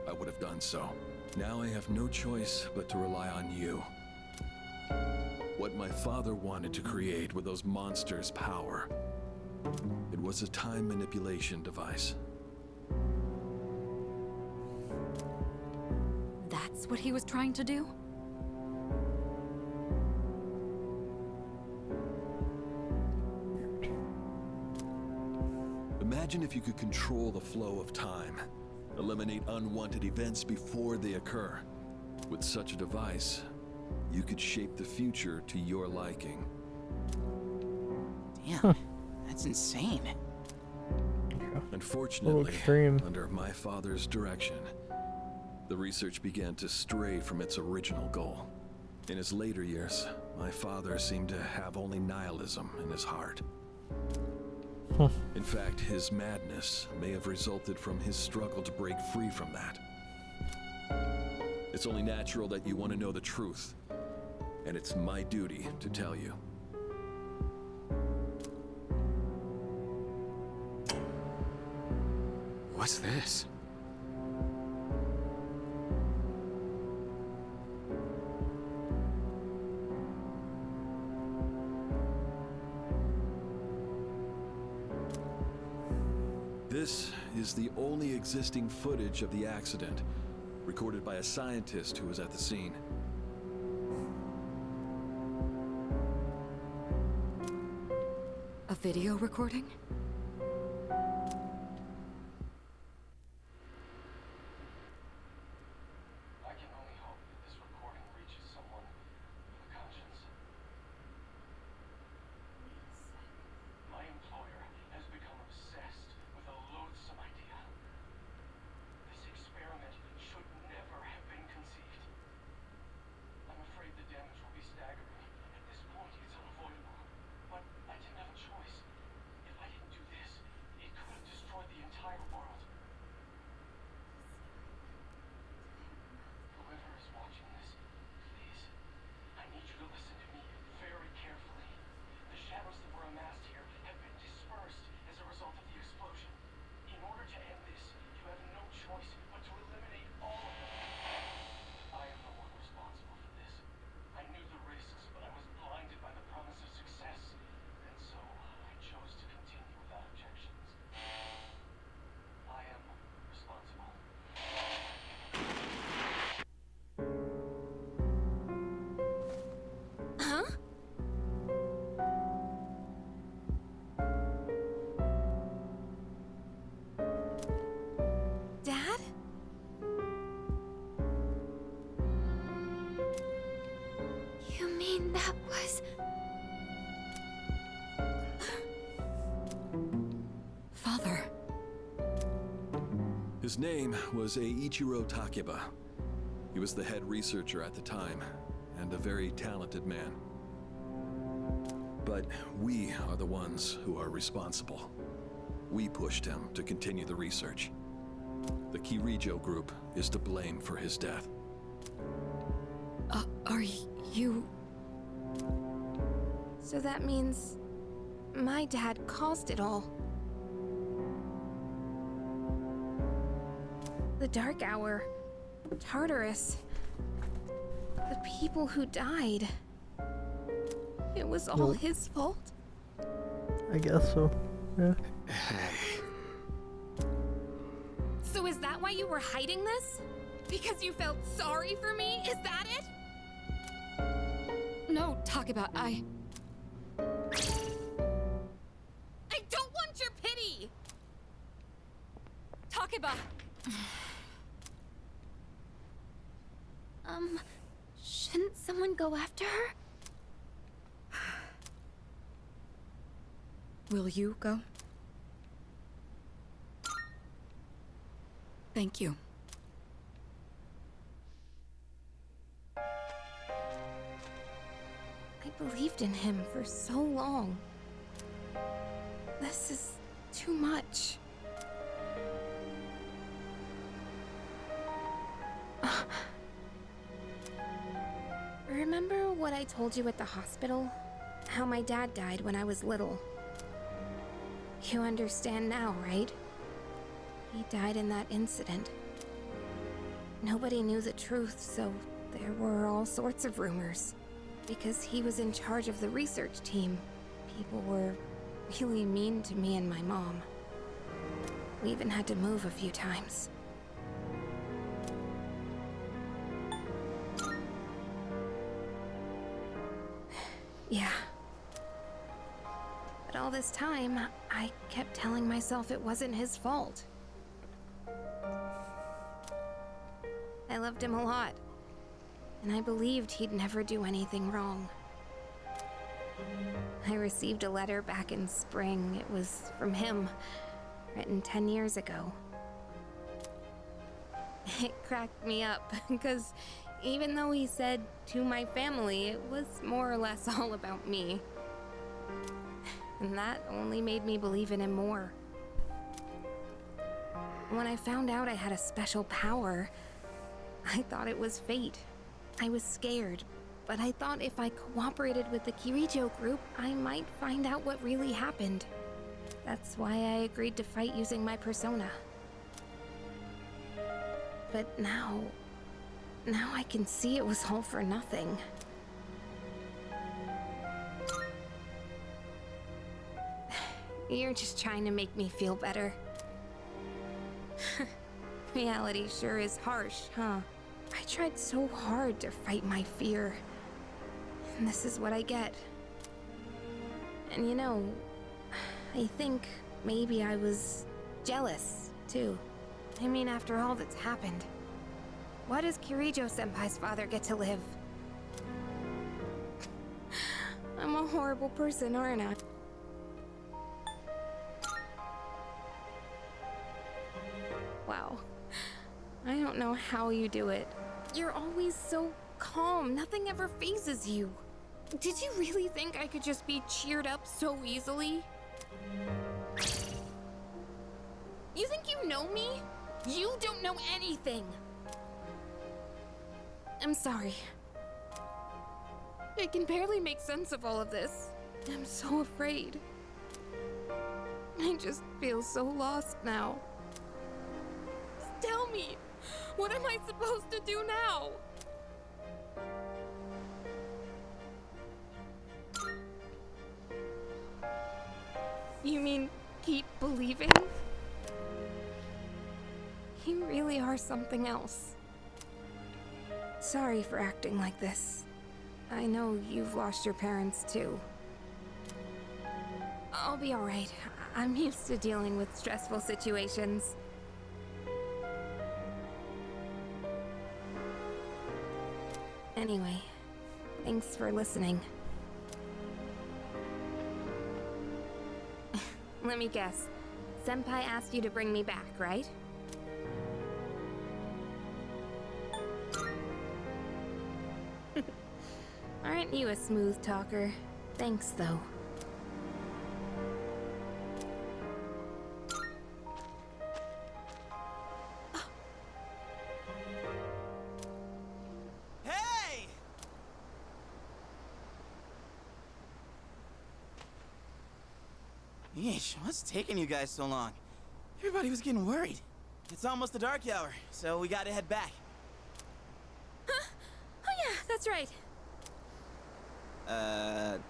I would have done so. Now I have no choice but to rely on you. What my father wanted to create with those monsters' power. It was a time manipulation device. That's what he was trying to do? Imagine if you could control the flow of time, eliminate unwanted events before they occur. With such a device, you could shape the future to your liking. Damn, that's insane. Unfortunately, extreme. under my father's direction, the research began to stray from its original goal. In his later years, my father seemed to have only nihilism in his heart. In fact, his madness may have resulted from his struggle to break free from that. It's only natural that you want to know the truth, and it's my duty to tell you. What's this? This is the only existing footage of the accident, recorded by a scientist who was at the scene. A video recording? I can only hope that this recording reaches someone with a conscience. My employer has become obsessed with a loathsome idea. This experiment should never have been conceived. I'm afraid the damage will be staggering. At this point, it's unavoidable. But I didn't have a choice. If I didn't do this, it could have destroyed the entire world. Whoever is watching this, please, I need you to listen to me very carefully. The shadows that were amassed here have been dispersed as a result of the explosion. In order to end this, you have no choice but to eliminate all of them. I am the one responsible for this. I knew the risks, but I was blinded by the promise of success, and so I chose to continue without objections. I am responsible. Huh? Dad? You mean that was... Father. His name was Eiichiro Takiba. He was the head researcher at the time, and a very talented man. But we are the ones who are responsible. We pushed him to continue the research. The Kirijo group is to blame for his death. Are you... So that means my dad caused it all. The Dark Hour, Tartarus, the people who died. It was all Well, his fault. I guess so. Yeah. So is that why you were hiding this? Because you felt sorry for me? Is that it? No, talk about I don't want your pity! Takiba! Shouldn't someone go after her? Will you go? Thank you. I believed in him for so long. This is too much. Remember what I told you at the hospital? How my dad died when I was little. You understand now, right? He died in that incident. Nobody knew the truth, so there were all sorts of rumors. Because he was in charge of the research team, people were really mean to me and my mom. We even had to move a few times. Yeah. But all this time, I kept telling myself it wasn't his fault. I loved him a lot, and I believed he'd never do anything wrong. I received a letter back in spring. It was from him, written 10 years ago. It cracked me up, because even though he said to my family, it was more or less all about me. And that only made me believe in him more. When I found out I had a special power, I thought it was fate. I was scared, but I thought if I cooperated with the Kirijo group, I might find out what really happened. That's why I agreed to fight using my persona. But now I can see it was all for nothing. You're just trying to make me feel better. Reality sure is harsh, huh? I tried so hard to fight my fear. And this is what I get. And you know, I think maybe I was jealous, too. I mean, after all that's happened, why does Kirijo-senpai's father get to live? I'm a horrible person, aren't I? Wow. I don't know how you do it. You're always so calm. Nothing ever phases you. Did you really think I could just be cheered up so easily? You think you know me? You don't know anything. I'm sorry. I can barely make sense of all of this. I'm so afraid. I just feel so lost now. Tell me, what am I supposed to do now? You mean keep believing? You really are something else. Sorry for acting like this. I know you've lost your parents too. I'll be alright. I'm used to dealing with stressful situations. Anyway, thanks for listening. Let me guess. Senpai asked you to bring me back, right? Aren't you a smooth talker? Thanks, though. Hey! Yeesh, what's taking you guys so long? Everybody was getting worried. It's almost the dark hour, so we gotta head back. Huh? Oh yeah, that's right.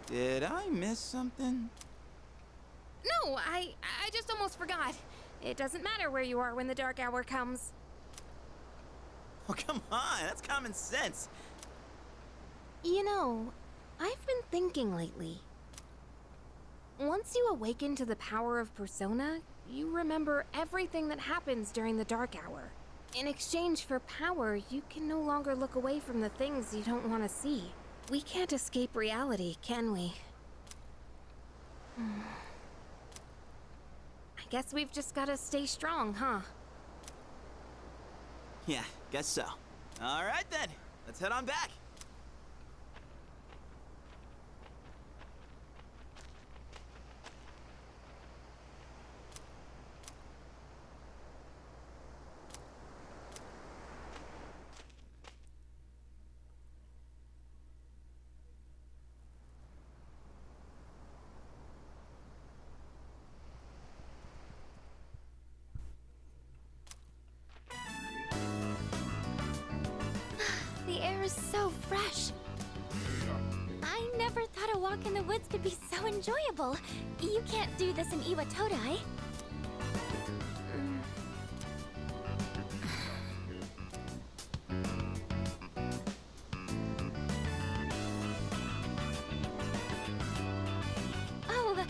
Did I miss something? No, I just almost forgot. It doesn't matter where you are when the dark hour comes. Oh, come on, that's common sense. You know, I've been thinking lately. Once you awaken to the power of Persona, you remember everything that happens during the dark hour. In exchange for power, you can no longer look away from the things you don't want to see. We can't escape reality, can we? I guess we've just gotta stay strong, huh? Yeah, guess so. All right then, let's head on back. is so fresh. I never thought a walk in the woods could be so enjoyable. You can't do this in Iwatodai. Oh,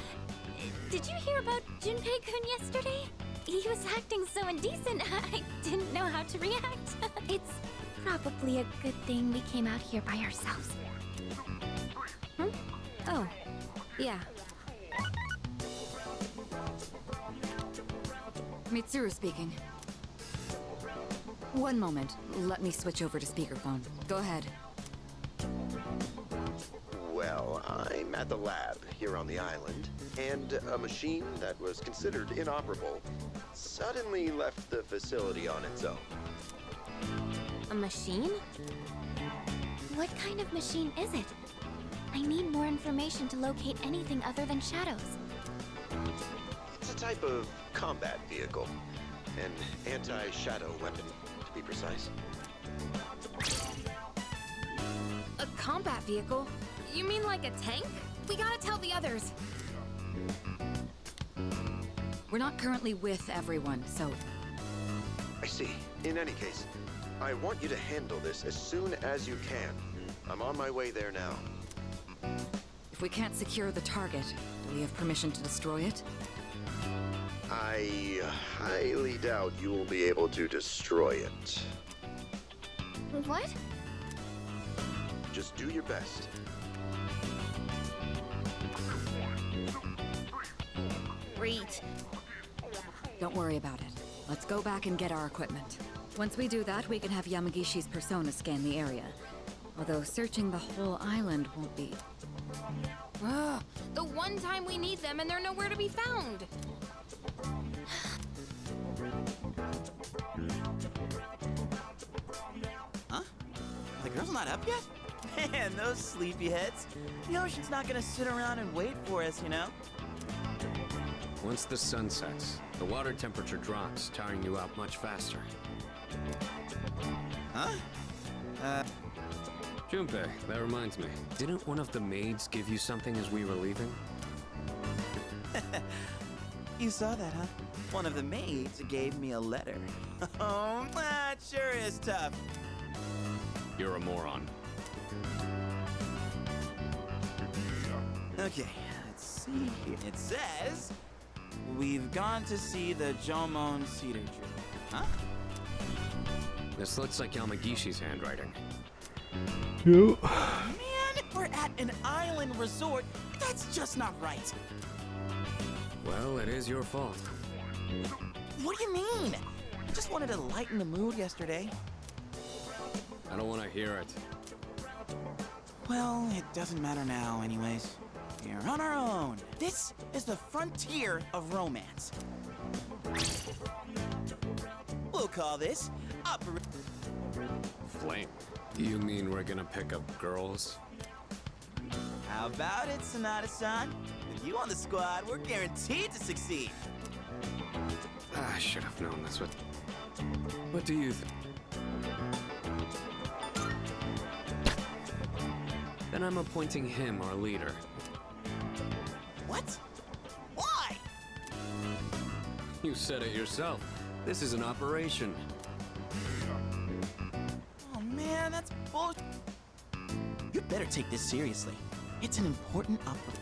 did you hear about Junpei-kun yesterday? He was acting so indecent, I didn't know how to react. It's probably a good thing we came out here by ourselves. Oh, yeah. Mitsuru speaking. One moment. Let me switch over to speakerphone. Go ahead. Well, I'm at the lab here on the island, and a machine that was considered inoperable suddenly left the facility on its own. A machine? What kind of machine is it? I need more information to locate anything other than shadows. It's a type of combat vehicle. An anti-shadow weapon, to be precise. A combat vehicle? You mean like a tank? We gotta tell the others. We're not currently with everyone, so... I see. In any case, I want you to handle this as soon as you can. I'm on my way there now. If we can't secure the target, do we have permission to destroy it? I highly doubt you will be able to destroy it. What? Just do your best. Great. Don't worry about it. Let's go back and get our equipment. Once we do that, we can have Yamagishi's persona scan the area. Although searching the whole island won't be... Ugh, the one time we need them and they're nowhere to be found. Huh? The girl's not up yet? Man, those sleepyheads. The ocean's not gonna sit around and wait for us, you know? Once the sun sets, the water temperature drops, tiring you out much faster. Huh? Junpei, that reminds me. Didn't one of the maids give you something as we were leaving? You saw that, huh? One of the maids gave me a letter. Oh, that sure is tough. You're a moron. Okay, let's see here. It says, we've gone to see the Jomon Cedar Tree. Huh? This looks like Yamagishi's handwriting. Yep. Man, we're at an island resort. That's just not right. Well, it is your fault. What do you mean? I just wanted to lighten the mood yesterday. I don't want to hear it. Well, it doesn't matter now anyways. We're on our own. This is the frontier of romance. We'll call this Flame. You mean we're gonna pick up girls? How about it, Sonata-san? With you on the squad, we're guaranteed to succeed. I should have known that's what... What do you think? Then I'm appointing him our leader. What? Why? You said it yourself. This is an operation. Oh man, that's bullshit. You'd better take this seriously. It's an important operation.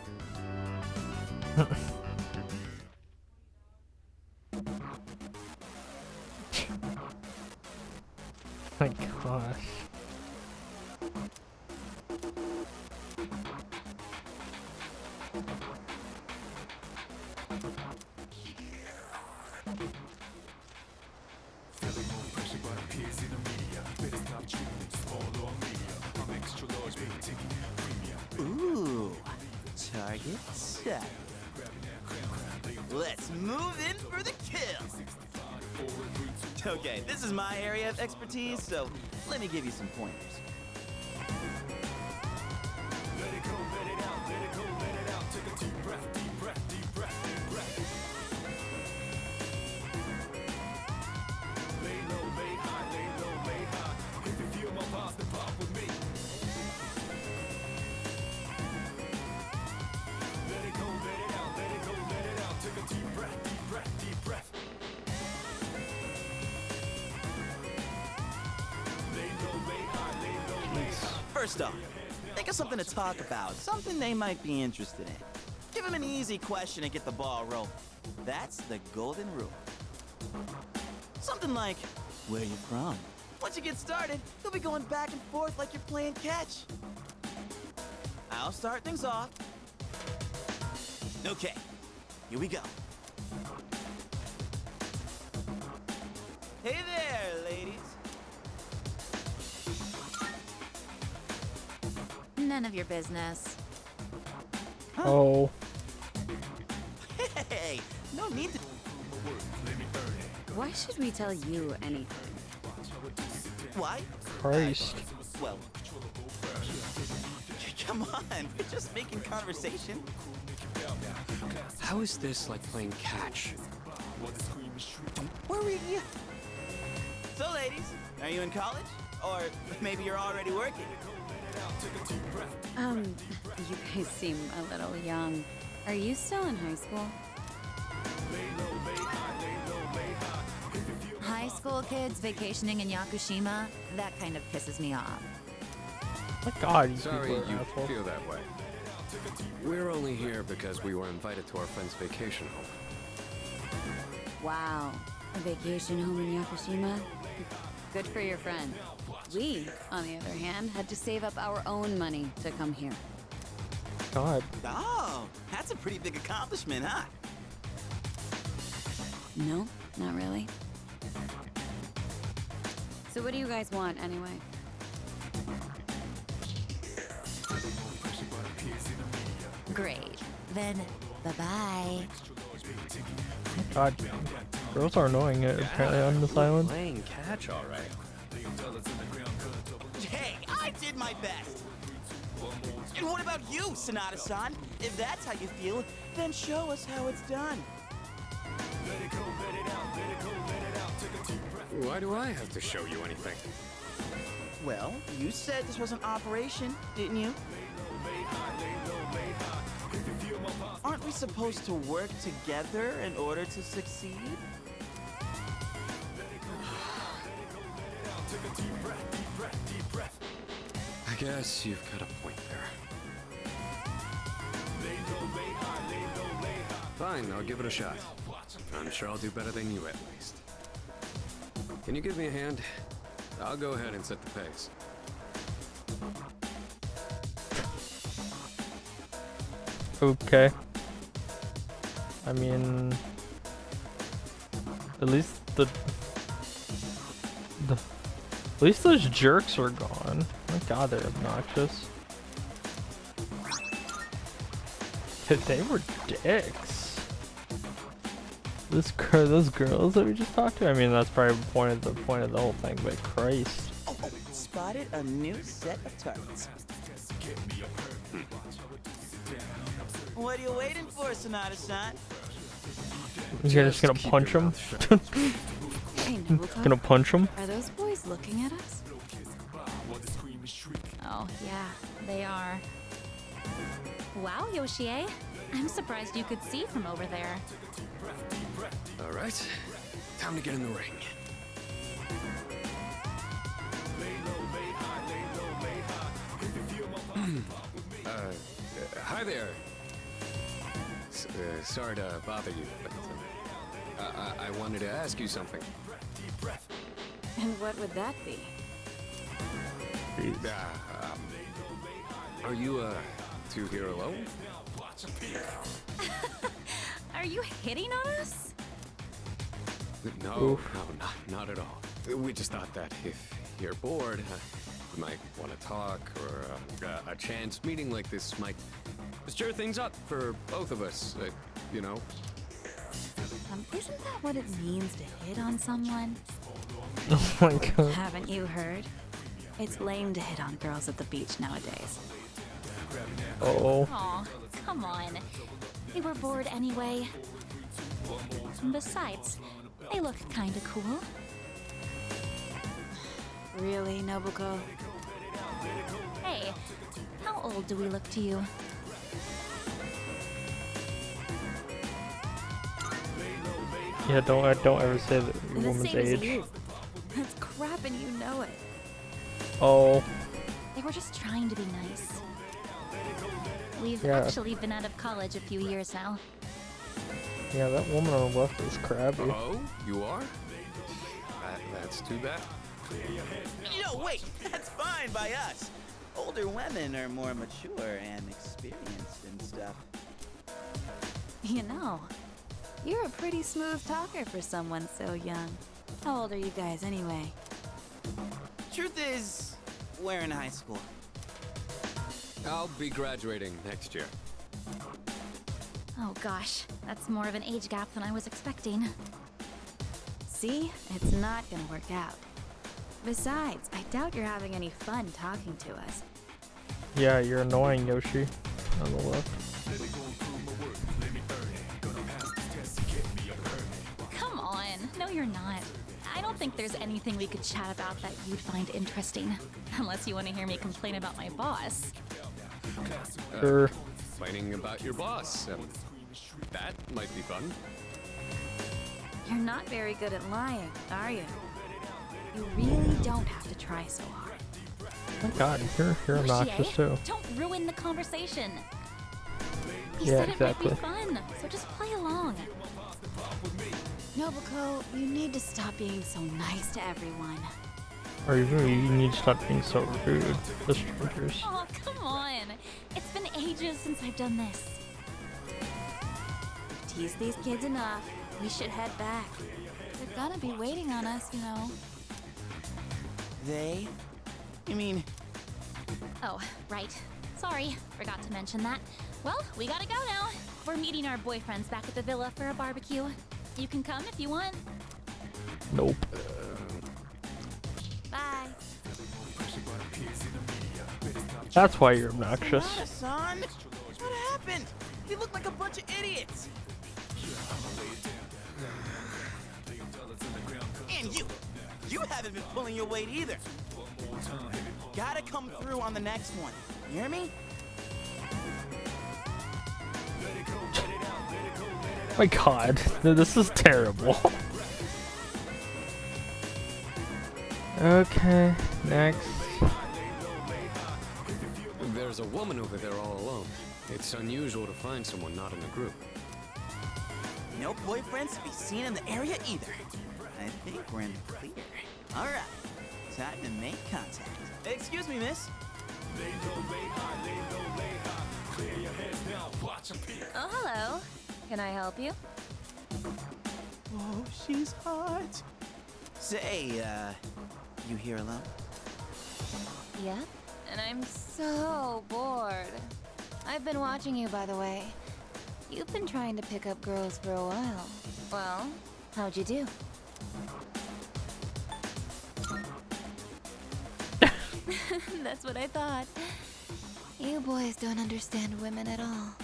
My gosh. Ooh, target set. Let's move in for the kill. Okay, this is my area of expertise, so let me give you some pointers. Let it go, let it out, let it go, let it out. Take a deep breath, deep breath, deep breath, deep breath. Lay low, lay high, lay low, lay high. If you feel my vibes, then pop with me. First off, think of something to talk about, something they might be interested in. Give them an easy question and get the ball rolling. That's the golden rule. Something like, where you from? Once you get started, you'll be going back and forth like you're playing catch. I'll start things off. Okay, here we go. Hey there, ladies. None of your business. Oh. Hey, no need to. Why should we tell you anything? Why? Christ. Well, come on, we're just making conversation. How is this like playing catch? Don't worry. So, ladies, are you in college? Or maybe you're already working? You guys seem a little young. Are you still in high school? High school kids vacationing in Yakushima, that kind of pisses me off. My God, you Sorry people are you assholes. feel that way. We're only here because we were invited to our friend's vacation home. Wow. A vacation home in Yakushima? Good for your friend. We, on the other hand, had to save up our own money to come here. God. Oh, that's a pretty big accomplishment, huh? No, not really. So what do you guys want, anyway? Great. Then, bye-bye. God. Girls are annoying apparently on this island. Playing catch, all right. Hey, I did my best. And what about you, Sonata-san? If that's how you feel, then show us how it's done. Why do I have to show you anything? Well, you said this was an operation, didn't you? Aren't we supposed to work together in order to succeed? I guess you've got a point there. Fine, I'll give it a shot. I'm sure I'll do better than you at least. Can you give me a hand? I'll go ahead and set the pace. Okay. I mean, at least at least those jerks are gone. My God, they're obnoxious. They were dicks. Those girls that we just talked to. I mean, that's probably the point of the whole thing. But Christ. Oh, spotted a new set of targets. What are you waiting for, Sonata-san? You're just gonna punch him? Hey, Nobuko, Gonna punch him? Are those boys looking at us? Oh, yeah, they are. Wow, Yoshie. I'm surprised you could see from over there. All right, time to get in the ring. Hi there. Sorry to bother you, but I wanted to ask you something. And what would that be? Are you two here alone? Are you hitting on us? No, not at all. We just thought that if you're bored, you might want to talk, or a chance meeting like this might stir things up for both of us, you know? Isn't that what it means to hit on someone? Oh my God. Haven't you heard? It's lame to hit on girls at the beach nowadays. Oh. Aw, come on. They were bored anyway. Besides, they look kinda cool. Really, Nobuko? Hey, how old do we look to you? Yeah, don't ever say the The woman's same as age. you. That's crap and you know it. Oh. They were just trying to be nice. We've Yeah. actually been out of college a few years now. Yeah, that woman on the left is crabby. Oh, you are? That's too bad. No, wait, that's fine by us. Older women are more mature and experienced and stuff. You know, you're a pretty smooth talker for someone so young. How old are you guys anyway? Truth is, we're in high school. I'll be graduating next year. Oh gosh, that's more of an age gap than I was expecting. See? It's not gonna work out. Besides, I doubt you're having any fun talking to us. Yeah, you're annoying, Yoshi. On the left. Come on, no you're not. I don't think there's anything we could chat about that you'd find interesting. Unless you want to hear me complain about my boss. Sure. Complaining about your boss. That might be fun. You're not very good at lying, are you? You really don't have to try so hard. Oh my god, you're obnoxious too. Don't ruin the conversation. You Yeah, said it might be exactly. fun, so just play along. Nobuko, you need to stop being so nice to everyone. Or you need to stop being so rude to strangers. Oh, come on. It's been ages since I've done this. Tease these kids enough. We should head back. They're gonna be waiting on us, you know. They? You mean... Oh, right. Sorry, forgot to mention that. Well, we gotta go now. We're meeting our boyfriends back at the villa for a barbecue. You can come if you want. Nope. Bye. That's why you're obnoxious. Son? What happened? You look like a bunch of idiots. And you haven't been pulling your weight either. Gotta come through on the next one. You hear me? My god, this is terrible. Okay, next. There's a woman over there all alone. It's unusual to find someone not in a group. No boyfriends to be seen in the area either. I think we're in the clear. All right, time to make contact. Excuse me, miss. Oh, hello. Can I help you? Oh, she's hot. Say, you here alone? Yeah? And I'm so bored. I've been watching you, by the way. You've been trying to pick up girls for a while. Well, how'd you do? That's what I thought. You boys don't understand women at all.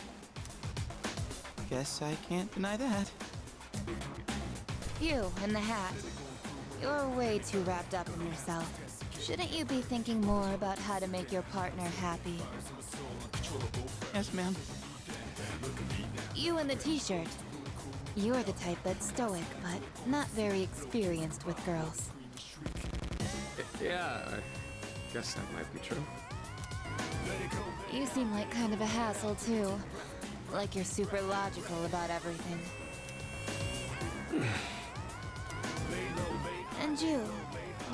Guess I can't deny that. You in the hat. You're way too wrapped up in yourself. Shouldn't you be thinking more about how to make your partner happy? Yes, ma'am. You in the t-shirt. You're the type that's stoic, but not very experienced with girls. Yeah, I guess that might be true. You seem like kind of a hassle, too. Like you're super logical about everything. And you,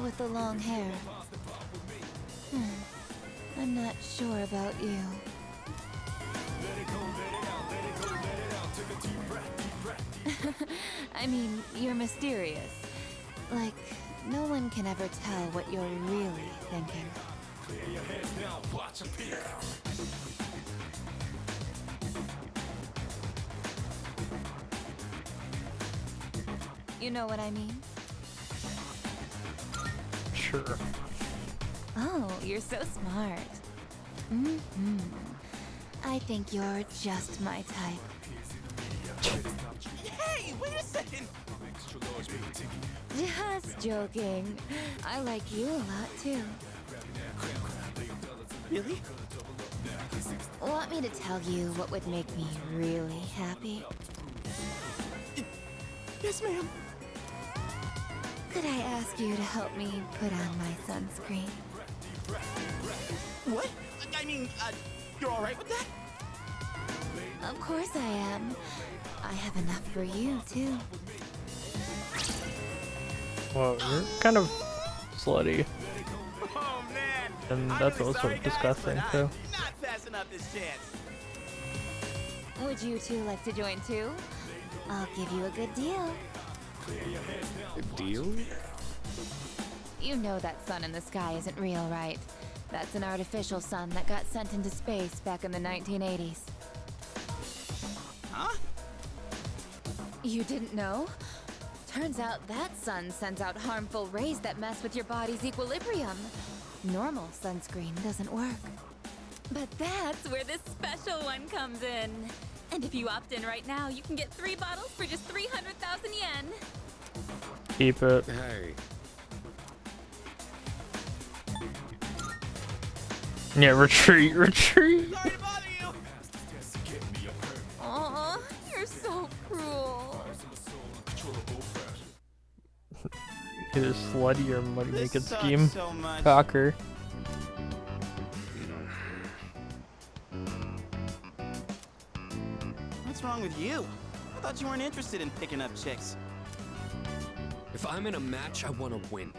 with the long hair. I'm not sure about you. I mean, you're mysterious. Like, no one can ever tell what you're really thinking. You know what I mean? Sure. Oh, you're so smart. Mm-hmm. I think you're just my type. Hey, wait a second! Just joking. I like you a lot, too. Really? Want me to tell you what would make me really happy? Yes, ma'am. Could I ask you to help me put on my sunscreen? What? I mean, you're alright with that? Of course I am. I have enough for you, too. Well, you're kind of slutty. Oh man! And that's also disgusting, too. Not passing up this chance. Would you two like to join too? I'll give you a good deal. A deal? You know that sun in the sky isn't real, right? That's an artificial sun that got sent into space back in the 1980s. Huh? You didn't know? Turns out that sun sends out harmful rays that mess with your body's equilibrium. Normal sunscreen doesn't work. But that's where this special one comes in. And if you opt in right now, you can get 3 bottles for just 300,000 yen. Keep it. Hey. Yeah, retreat, retreat. Aw, you're so cruel. Either slutty or money making sucks scheme. so much. Cocker. What's wrong with you? I thought you weren't interested in picking up chicks. If I'm in a match, I want to win.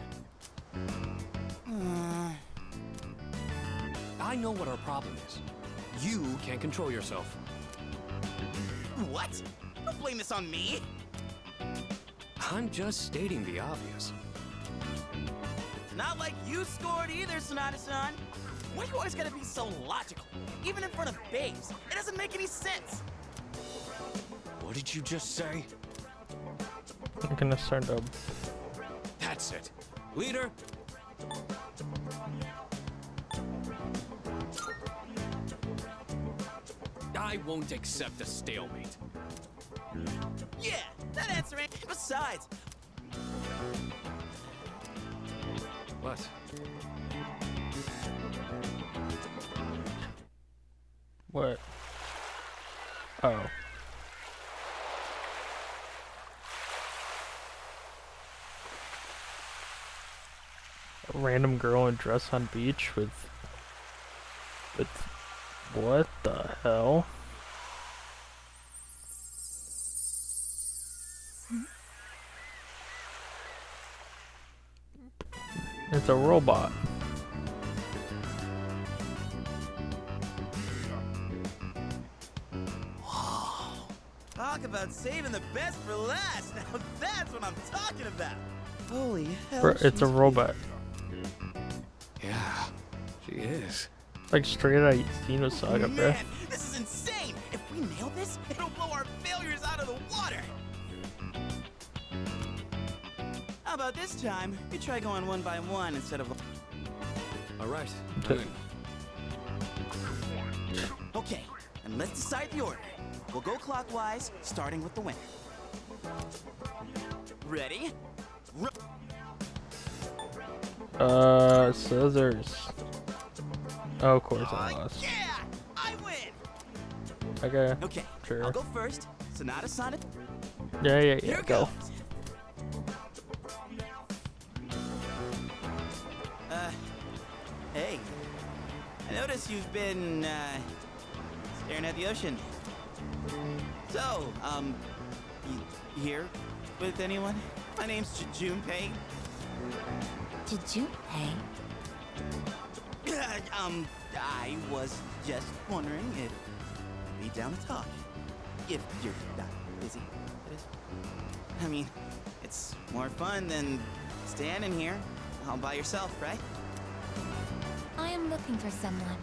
I know what our problem is. You can't control yourself. What? Don't blame this on me. I'm just stating the obvious. Not like you scored either, Sonata-san. Why do you always gotta be so logical? Even in front of babes. It doesn't make any sense. What did you just say? I'm gonna start to. That's it. Leader! I won't accept a stalemate. Yeah, that answer ain't. Besides, What? What? Oh. A random girl in dress on beach with what the hell? It's a robot. talk about saving the best for last. Now that's what I'm talking about. Holy hell. Bro, it's a robot. Yeah, she is. Like straight out of Xenosaga, bro. Man, this is insane. If we nail this, it'll blow our failures out of the water. How about this time? We try going one by one instead of... All right. Okay, and let's decide the order. We'll go clockwise, starting with the winner. Ready? Scissors. Oh, of course I lost. Yeah, I win. Okay. Okay, Sure. I'll go first. Sonata. Yeah, Here go. goes. Hey. I notice you've been, staring at the ocean. So, you here with anyone? My name's Junpei. Junpei? I was just wondering if you'd be down to talk. If you're not busy, that is. I mean, it's more fun than standing here all by yourself, right? I am looking for someone.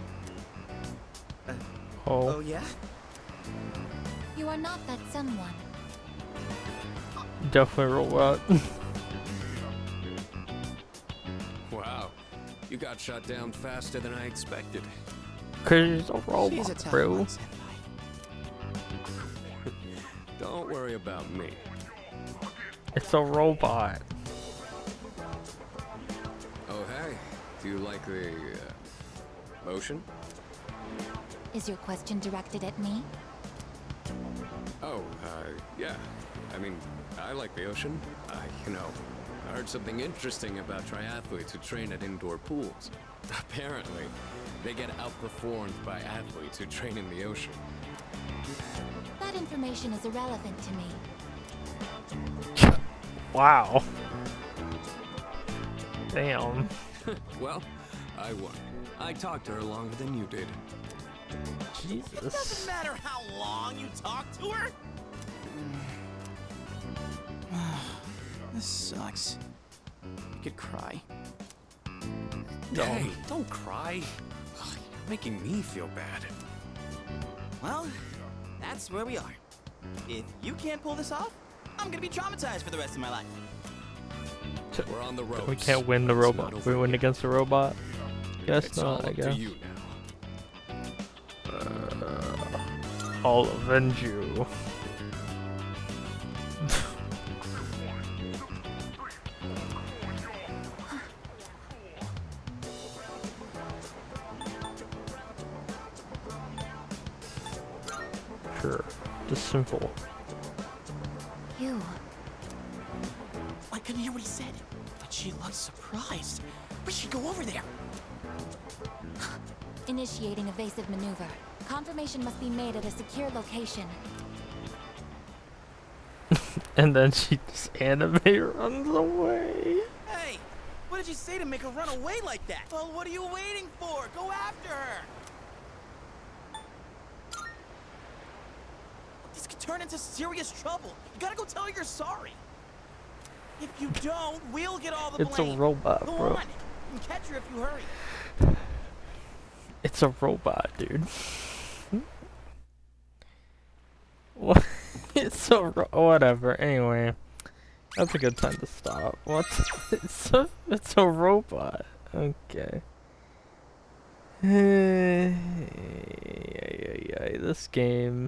Oh yeah? You are not that someone. Definitely robot. Wow, you got shot down faster than I expected. Cause he's a robot, bro. Don't worry about me. It's a robot. Oh, hey. Do you like the motion? Is your question directed at me? Oh, yeah. I mean, I like the ocean. I heard something interesting about triathletes who train at indoor pools. Apparently, they get outperformed by athletes who train in the ocean. That information is irrelevant to me. Wow. Damn. Well, I won. I talked to her longer than you did. Jesus. It doesn't matter how long you talk to her. This sucks. You could cry. Hey, don't cry. Ugh, you're making me feel bad. Well, that's where we are. If you can't pull this off, I'm gonna be traumatized for the rest of my life. We're on the road. We can't win the robot. We win against the robot? Guess It's not, all I up guess. to you now. I'll avenge you. Sure. Just simple. You. I couldn't hear what he said, but she looked surprised. We should go over there. Initiating evasive maneuver. Confirmation must be made at a secure location. And then she just anime runs away. Hey, what did you say to make her run away like that? Well, what are you waiting for? Go after her. This could turn into serious trouble. You gotta go tell her you're sorry. If you don't, we'll get all the It's blame. a robot, Go bro. on. You can catch her if you hurry. It's a robot, dude. What? It's a whatever. Anyway, that's a good time to stop. What? It's a robot. Okay. This game.